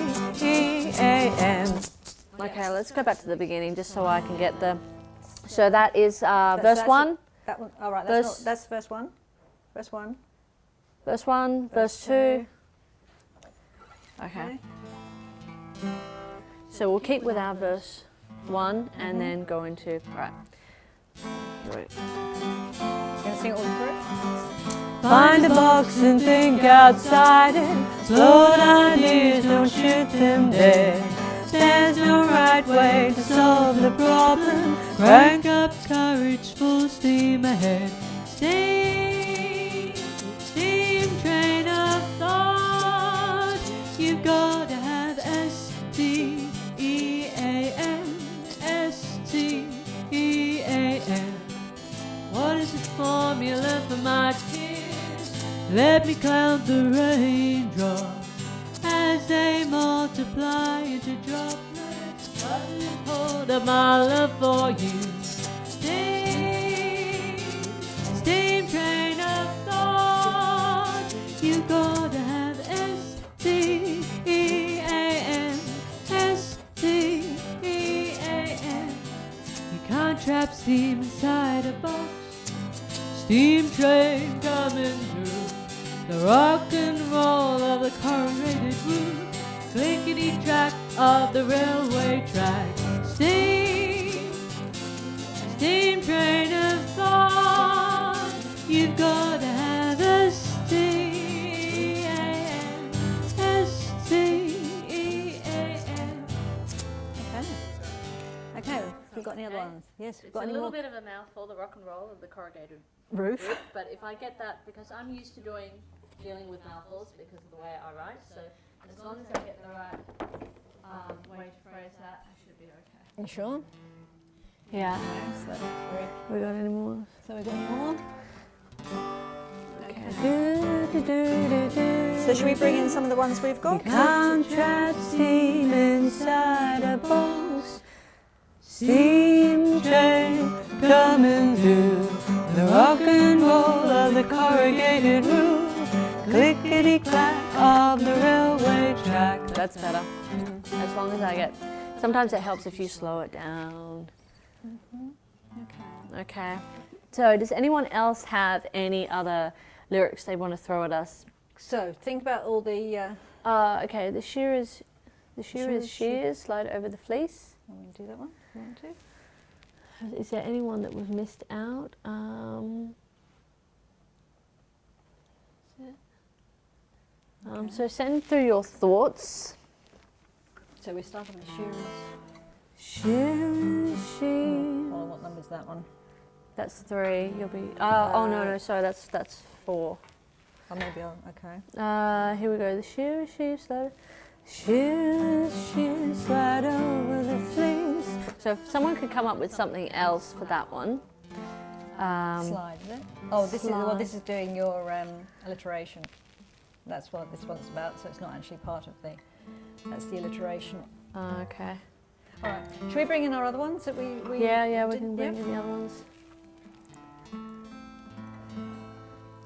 Okay, let's go back to the beginning just so I can get the... So that is verse 1. That one. All right. That's verse 1. Verse 1. Verse 1, verse 2. Okay. So we'll keep with our verse 1 and then go into... Right. Going to sing it all through? Find a box and think outside it. Float ideas, don't shoot them dead. There's no right way to solve the problem. Crank up courage, full steam ahead. Steam train of thought. You've got to have S-T-E-A-M. S-T-E-A-M. What is the formula for my tears? Let me count the raindrops as they multiply into droplets. Doesn't hold up my love for you. Steam train of thought. You gotta have S-T-E-A-M. S-T-E-A-M. You can't trap steam inside a box. Steam train coming through. The rock and roll of the corrugated roof, clickety track of the railway track. Steam train of thought. You've got to have S-T-E-A-M. S-T-E-A-M. Okay. Have we got any other ones? Yes. We've got any more? bit of a mouthful, the rock and roll of the corrugated Roof. but if I get that, because I'm used to dealing with mouthfuls because of the way I write, so as long as I get the right way to phrase that, I should be okay. You sure? Yeah. We got any more? So we've got any more? Okay. So should we bring in some of the ones we've got? Can't trap steam inside a box. Steam train coming through. The rock and roll of the corrugated roof, clickety clack of the railway track. That's better. As long as I get... Sometimes it helps if you slow it down. Okay. So does anyone else have any other lyrics they want to throw at us? So think about all the. Okay, the shearers shears, slide over the fleece. Want me to do that one? You want to? Is there anyone that we've missed out? So send through your thoughts. So we start on the shearers. Shearers, shears. Oh, what number is that one? That's 3. You'll be. Oh no, sorry, that's 4. Oh, maybe I'll. Okay. Here we go. The shearers, shears, slide. Shearers, shears, slide over the fleece. So if someone could come up with something else for that one. Slide, is it? Oh, this slide. is doing your alliteration. That's what this one's about. So it's not actually part of the. That's the alliteration. Okay. All right. Should we bring in our other ones that we Yeah, we did? can bring in the other ones.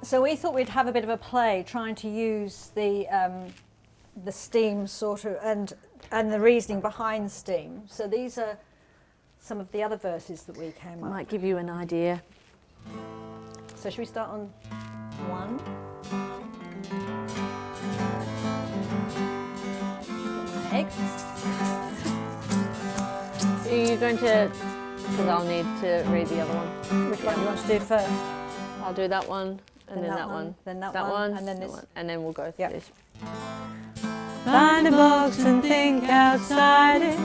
So we thought we'd have a bit of a play, trying to use the steam sort of and the reasoning behind steam. So these are some of the other verses that we came up. Might give you an idea. So should we start on 1? Egg. Are you going to? Because I'll need to read the other one. Which one do you want to do first? I'll do that one, and then that one, then that one, one, and then that this. one, and then we'll go through Yep. this. Find a box and think outside it.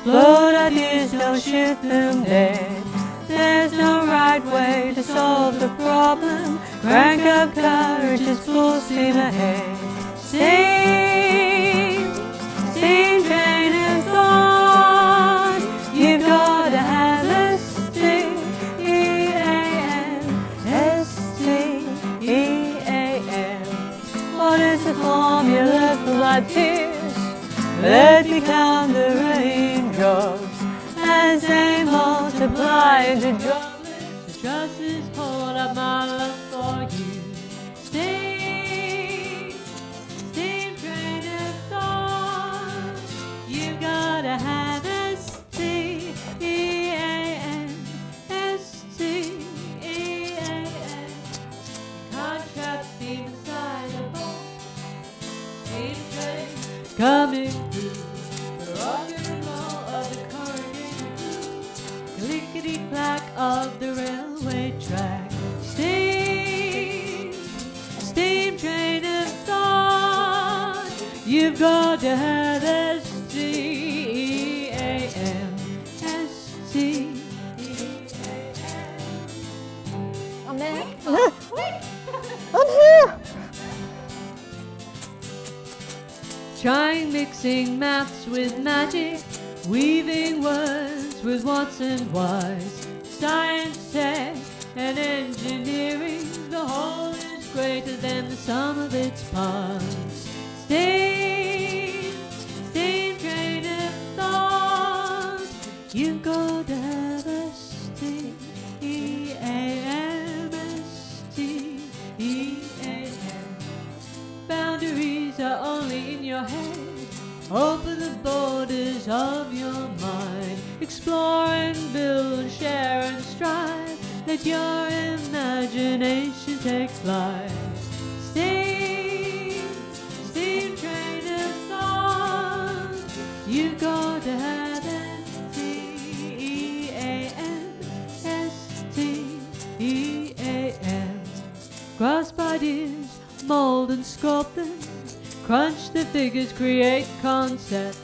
Float ideas, don't shoot them dead. There's no right way to solve the problem. Crank up courage, it's full steam ahead. Steam train of thought. You've got to have S-T-E-A-M. S-T-E-A-M. What is the formula for my tears? Let me count the raindrops as they multiply into droplets. The trusses hold up my love for you. Steam train of thought. You gotta have S-T-E-A-M, S-T-E-A-M. Can't trap steam inside a boat. Steam train coming through the rock and roll of the corrugated blue, clickety-clack of the railway track. Steam train of thought. You've got to have S-T-E-A-M, S-T-E-A-M. I'm there. I'm here. Trying mixing maths with magic, weaving words with what's and whys, science, tech, and engineering. The whole is greater than the sum of its parts. Steam train of thought. You've got to have S-T-E-A-M, S-T-E-A-M. Boundaries are only in your head. Open the borders of your mind. Explore and build, share and strive. Let your imagination take flight. Steam train of thought. You've got to have S-T-E-A-M, S-T-E-A-M. Grasp ideas, mold and sculpt them. Crunch the figures, create concepts.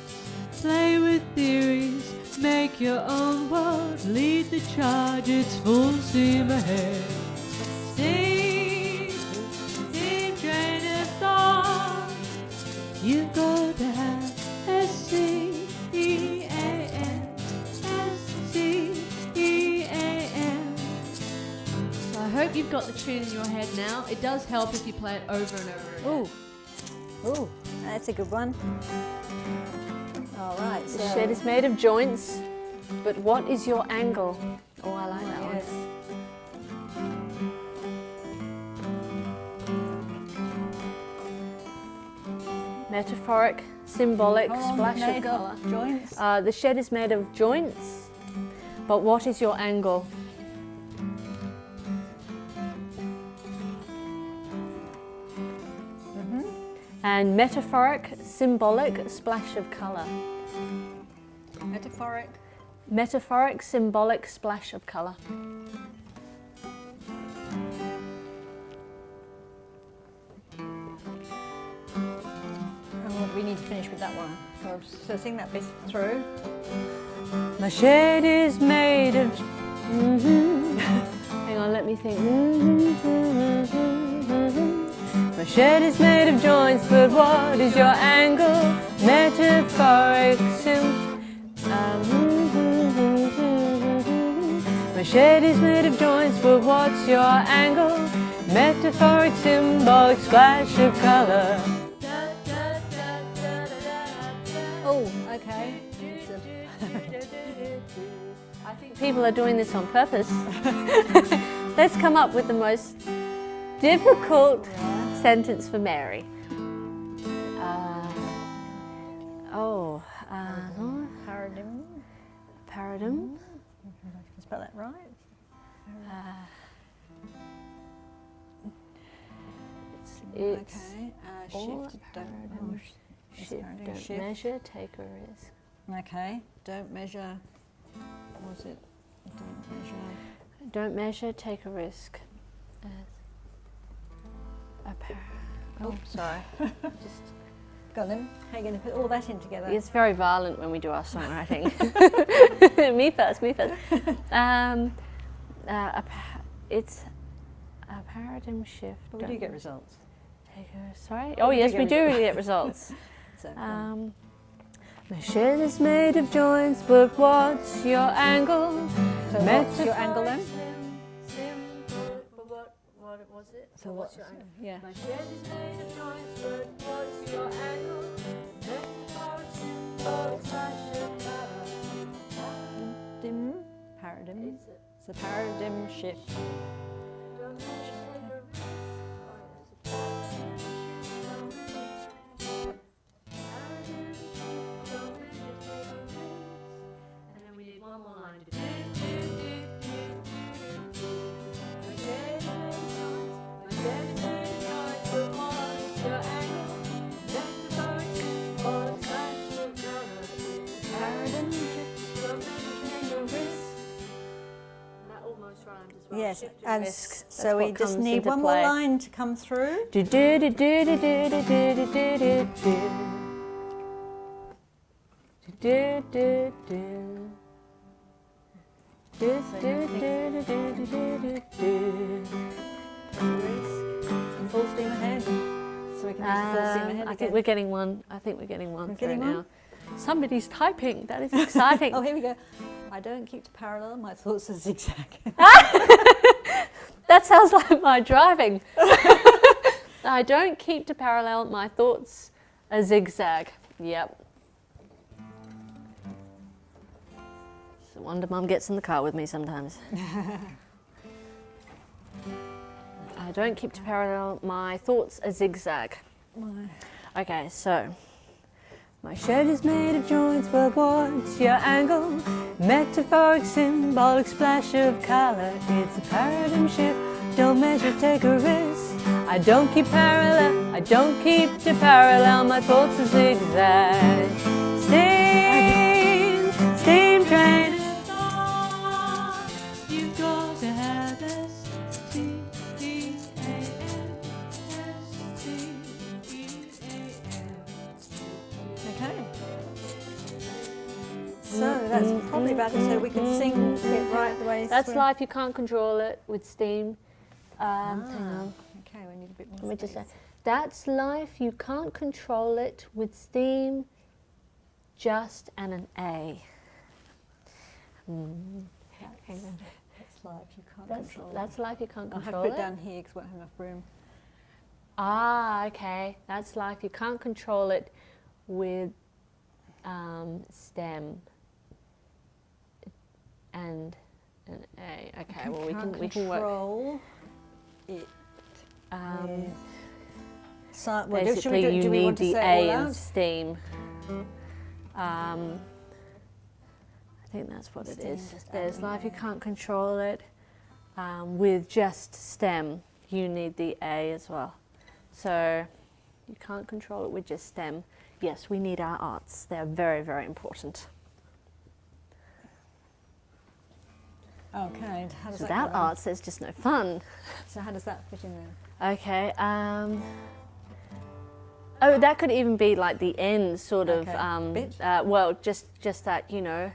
Play with theories, make your own world. Lead the charge, it's full steam ahead. Steam train of thought. You've got to have S-C-E-A-M, S-C-E-A-M. So I hope you've got the tune in your head now. It does help if you play it over and over again. Ooh. Ooh, that's a good one. All right, so The shed is made of joints, but what is your angle? Oh, I like that yes. one. Metaphoric, symbolic, splash of Made colour. of joints. The shed is made of joints, but what is your angle? And metaphoric, symbolic, splash of colour. Metaphoric. Metaphoric, symbolic, splash of colour. Oh, we need to finish with that one. So sing that bit through. My shed is made of... Hang on, let me think. My shed is made of joints, but what is your angle? Metaphoric, My shed is made of joints, but what's your angle? Metaphoric, symbolic, splash of colour. Oh, okay. I think people are doing this on purpose. Let's come up with the most difficult sentence for Mary. Paradigm. Paradigm. Spell that right. It's Okay. all Shift. paradigm shift. paradigm Don't shift. measure, take a risk. Okay. Don't measure. What was it? Don't measure. Don't measure, take a risk. Oh, sorry. Just go on then. How are you going to put all that in together? It's very violent when we do our songwriting. me first. It's a paradigm shift. But we do get results. Sorry? Oh, Oh we do yes, get we do results. get results. So, My shed is made of joints, but what's your angle? so what's your angle then? was it? So Or what's your angle? yeah? My shed is made of joints, but what's your angle? Paradigm. It's a paradigm shift. And then we need one more line to do. That almost rhymed as well. Yes, Shift and risk. so That's we what just comes need into one play. more line to come through. Do do do do do do do do do do do do. Do do do. Do do do do do do do. Full steam ahead. So we can use the full steam ahead I think again. we're getting one. I think we're getting one We're through getting now. one? Somebody's typing. That is exciting. Oh, here we go. I don't keep to parallel, my thoughts are zigzag. That sounds like my driving. I don't keep to parallel, my thoughts are zigzag. Yep. It's a wonder Mum gets in the car with me sometimes. I don't keep to parallel, my thoughts are zigzag. Okay, so. My shed is made of joints, but what's your angle? Metaphoric, symbolic splash of colour. It's a paradigm shift, don't measure, take a risk. I don't keep parallel, I don't keep to parallel, my thoughts are zigzag. Steam, steam train. You've got to have S-T-E-A-M, S-T-E-A-M. Okay. So that's probably about it. So we can sing it right the way That's through. life, you can't control it with steam. Hang on. Okay, we need a bit more Let me just say, space. that's life, you can't control it with steam, just and an A. Hang on. That's life, you can't That's, control it. that's life, you can't I'll have control to put it. it down here because we won't have enough room. Ah, okay. That's life, you can't control it with stem and an A. Okay, well we can work. control it. Um, So, basically, you do we need want to the say A it all in out? steam. I think that's what it Steam, is. just There's add life, the you A. can't control it. With just stem, you need the A as well. So you can't control it with just stem. Yes, we need our arts. They're very, very important. Okay, and how does that Without go on? arts, there's just no fun. So how does that fit in there? Okay. Oh, that could even be like the end sort of. Okay. Bit? Well, just that, you know.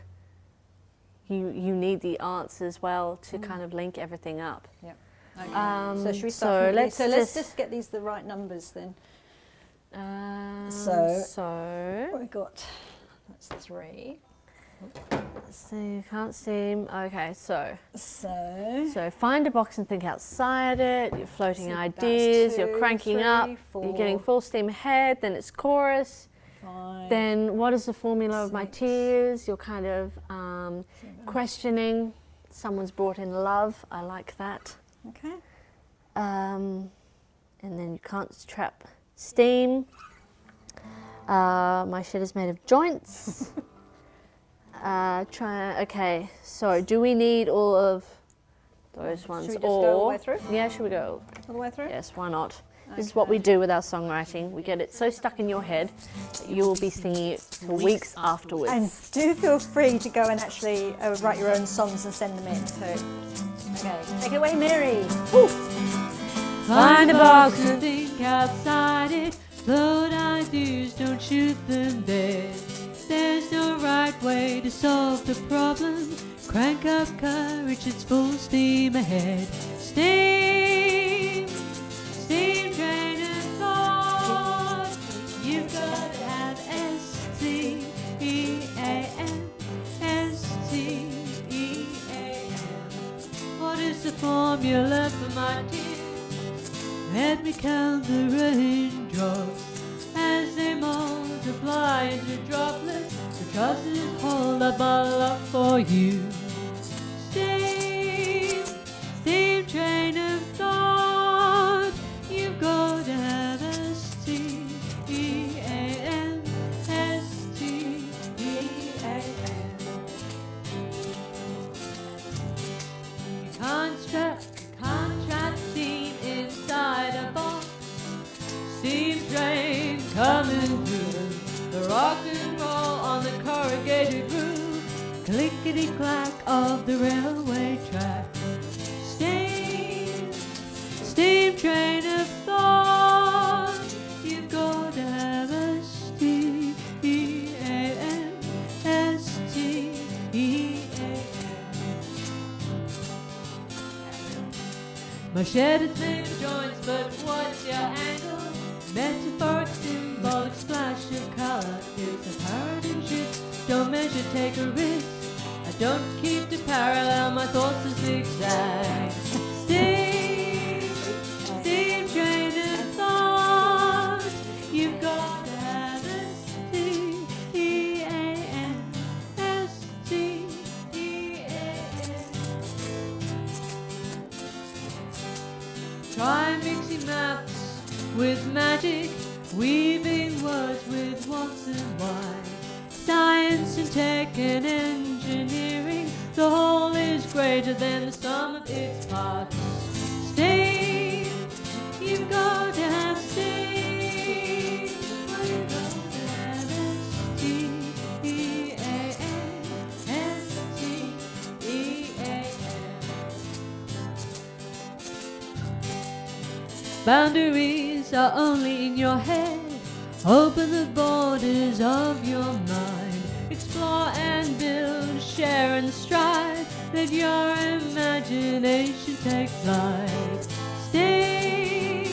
You need the arts as well to kind of link everything up. Yep. Okay. So should we so start? let's let's just- just get these the right numbers then. So What we got? That's 3. so you can't seem. Okay, so So find a box and think outside it. You're floating So that's ideas. You're 2, cranking 3, up. You're getting 4, full steam ahead. Then it's chorus. 5. Then what is the formula of my 6, tears? You're kind of questioning. Someone's brought in love. I like that. Okay. And then you can't trap steam. My shit is made of joints. Okay, so do we need all of those ones? Should we just go all the way through? Yeah, should we go? All the way through? Yes, why not? This is what we do with our songwriting. We get it so stuck in your head that you will be singing it for weeks afterwards. And do feel free to go and actually write your own songs and send them in. So, okay, take it away, Mary. Woo. Find a box and think outside it. Float ideas, don't shoot them dead. There's no right way to solve the problem. Crank up courage, it's full steam ahead. Steam, steam train and thought. You've got to have S-T-E-A-M, S-T-E-A-M. What is the formula for my tears? we count the raindrops as they multiply into droplets. The trusses hold up our love for you. Steam train of thought, you've got to have a steam. You can't trap steam inside a box. Steam train coming through, the rock and roll on the corrugated roof, clickety-clack of the railway track. Steam train of thought, you've got to have a steam, E-A-N-S-T-E-A-M. My shattered name joints, but what's your angle? Metaphoric, symbolic splash of color is a paradigm shift. Don't measure, take a risk. I don't keep to parallel, my thoughts are zigzag. Steam train of thought, you've got to have a steam, E-A-N-S-T-E-A-M. Try mixing maps with magic, weaving words with wants and why. Science and tech and engineering, the whole is greater than the sum of its parts. Steam, you've got to have steam. Well, you've got to have S-T-E-A-N-S-T-E-A-M. Boundaries are only in your head. Open the borders of your mind. Explore and build, share and strive. Let your imagination take flight. Steam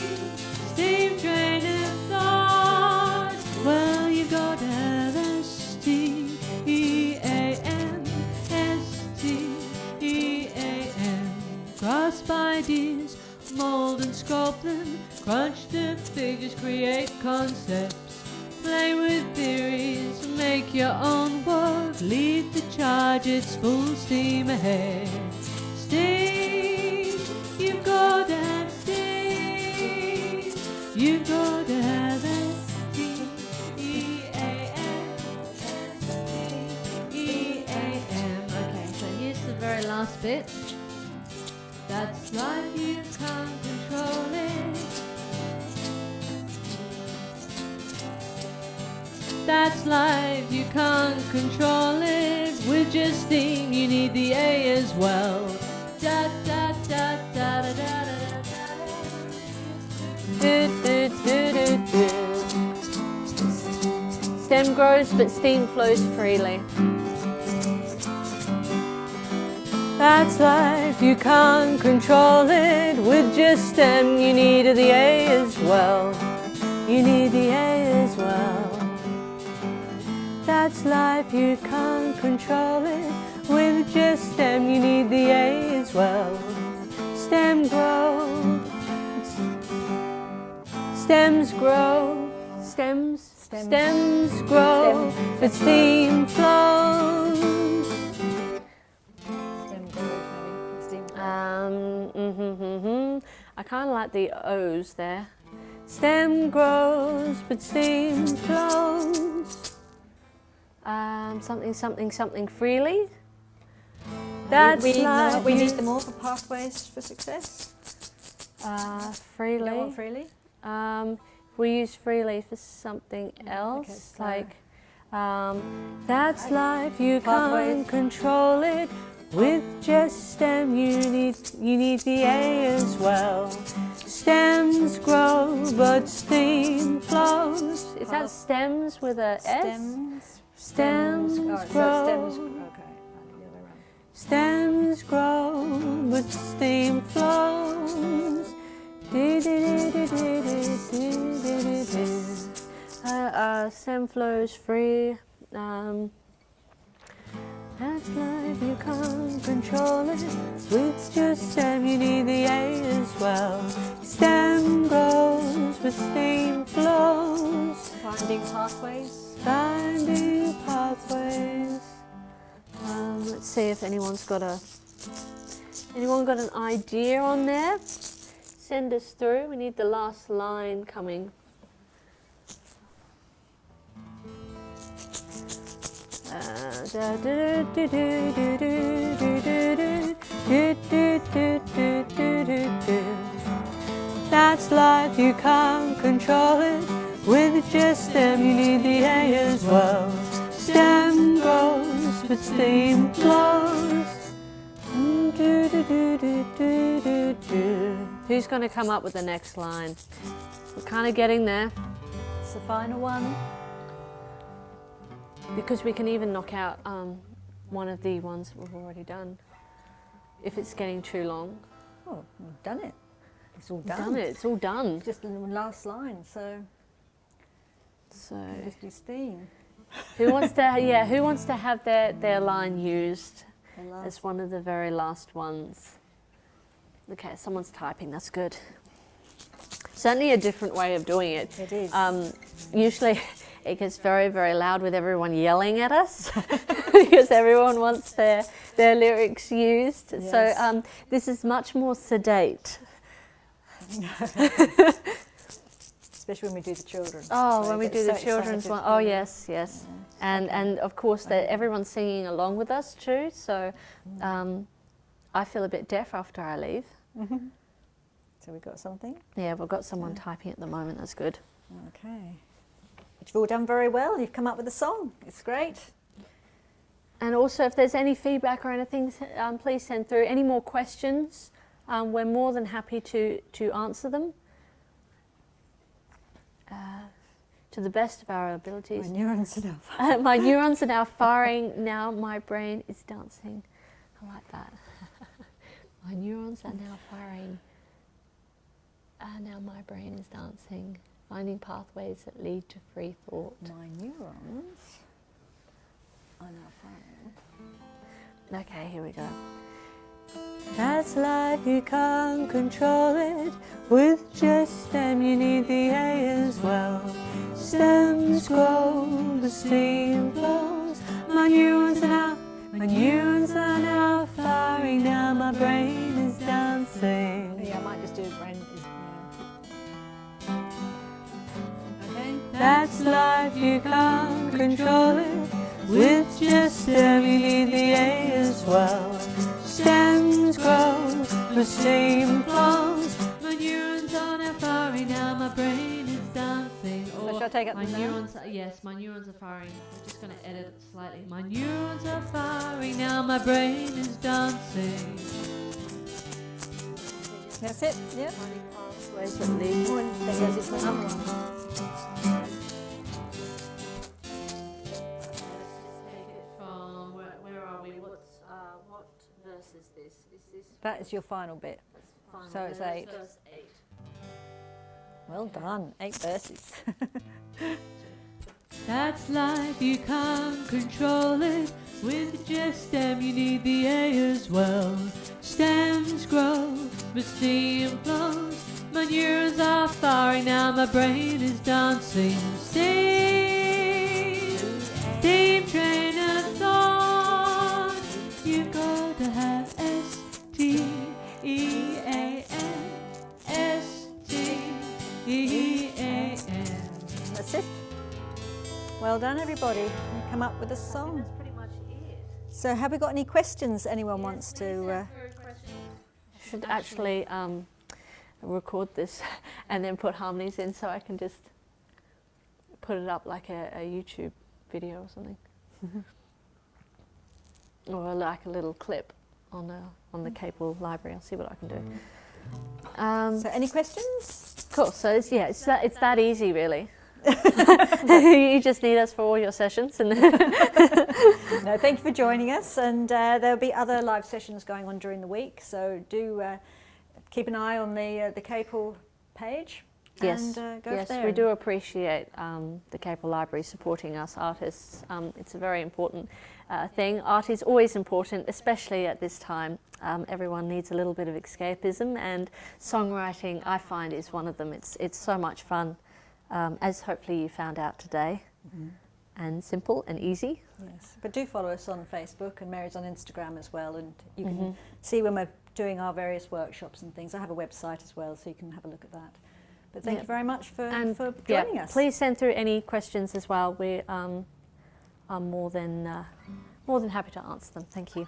train of thought. Well, you've got to have a steam, E-A-N-S-T-E-A-M. Grasp ideas, mold and sculpt them, crunch the figures, create concepts, play with theories, make your own world, lead the charge, it's full steam ahead. Steam, you've got to have steam, you've got to have S-T-E-A-M. Okay, so here's the very last bit. That's life, you can't control it. That's life, you can't control it. With just steam, you need the A as well. Da da da da da da da da. Stem grows, but steam flows freely. That's life, you can't control it. With just stem, you need the A as well. You need the A as well. That's life, you can't control it. With just stem, you need the A as well. Stem grow, stems grow, stems grow, but steam flows. I kind of like the O's there. Stem grows, but steam flows. Something freely. That's we life. need them all for pathways for success. Freely. Go on freely. We use freely for something else, okay, so That's life, you Pathways. can't control it. With just stem, you need the A as well. Stems grow, but steam flows. Is that stems with a S? Stems Oh, grow. so stems. Okay, the other way around. Stems grow, but steam flows. Stem flows free. That's life, you can't control it. With just stem, you need the A as well. Stem grows, but steam flows. Finding pathways. Finding pathways. Let's see if anyone's got an idea on there. Send us through. We need the last line coming. That's life, you can't control it. With just stem, you need the A as well. Stem grows, but steam flows. Who's going to come up with the next line? We're kind of getting there. It's the final one. Because we can even knock out one of the ones that we've already done. If it's getting too long. Oh, we've done it. It's all We've done. done it, it's all done. It's just the last line, so So just do steam. who wants to have their line used as one of the very last ones? Okay, someone's typing, that's good. Certainly a different way of doing it. It is. Usually it gets very, very loud with everyone yelling at us because everyone wants their lyrics used. Yes. So this is much more sedate. Especially when we do the children. Oh, So when we it do gets the so children's excited. one. Oh, yes, yes. And of course, that everyone's singing along with us too. So I feel a bit deaf after I leave. So we've got something. Yeah, we've got someone typing at the moment. That's good. Okay. But you've all done very well. You've come up with a song. It's great. And also, if there's any feedback or anything, please send through. Any more questions? We're more than happy to answer them to the best of our abilities. My neurons are now. My neurons are now firing. Now my brain is dancing. I like that. My neurons are now firing. Now my brain is dancing. Finding pathways that lead to free thought. My neurons are now firing. Okay, here we go. That's life, you can't control it. With just stem, you need the A as well. Stems grow, the steam flows. My neurons are now firing. Now my brain is dancing. Yeah, I might just do brain. Okay. That's life, you can't control it. With just stem, you need the A as well. Stems grow, the steam flows. My neurons are now firing. Now my brain is dancing. So shall I take up My the sound? neurons, yes, my neurons are firing. I'm just going to edit it slightly. My neurons are firing. Now my brain is dancing. That's it. Yeah. Finding pathways that lead. There goes it to another one. From where are we? What verse is this? Is this That is your final bit. final? So it's verse? 8. Verse 8. Well done. 8 verses. That's life, you can't control it. With just stem, you need the A as well. Stems grow, but steam flows. My neurons are firing. Now my brain is dancing. Steam train of thought. You got to have S-T-E-A-N. S-T-E-A-N. That's it. Well done, everybody. You come up with a song. That's pretty much it. So, have we got any questions anyone wants to? Should actually record this and then put harmonies in so I can just put it up like a YouTube video or something. Or like a little clip on the Capel library. I'll see what I can do. So, any questions? Cool. So it's that easy, really. You just need us for all your sessions. And No, thank you for joining us. And there'll be other live sessions going on during the week. So do keep an eye on the Capel page. Yes, and go yes, there. we do appreciate the Capel Library supporting us artists. It's a very important thing. Art is always important, especially at this time. Everyone needs a little bit of escapism, and songwriting, I find, is one of them. It's so much fun, as hopefully you found out today, and simple and easy. Yes, but do follow us on Facebook, and Mary's on Instagram as well, and you can see when we're doing our various workshops and things. I have a website as well, so you can have a look at that. But thank you very much for joining us. Please send through any questions as well. We are more than happy to answer them. Thank you.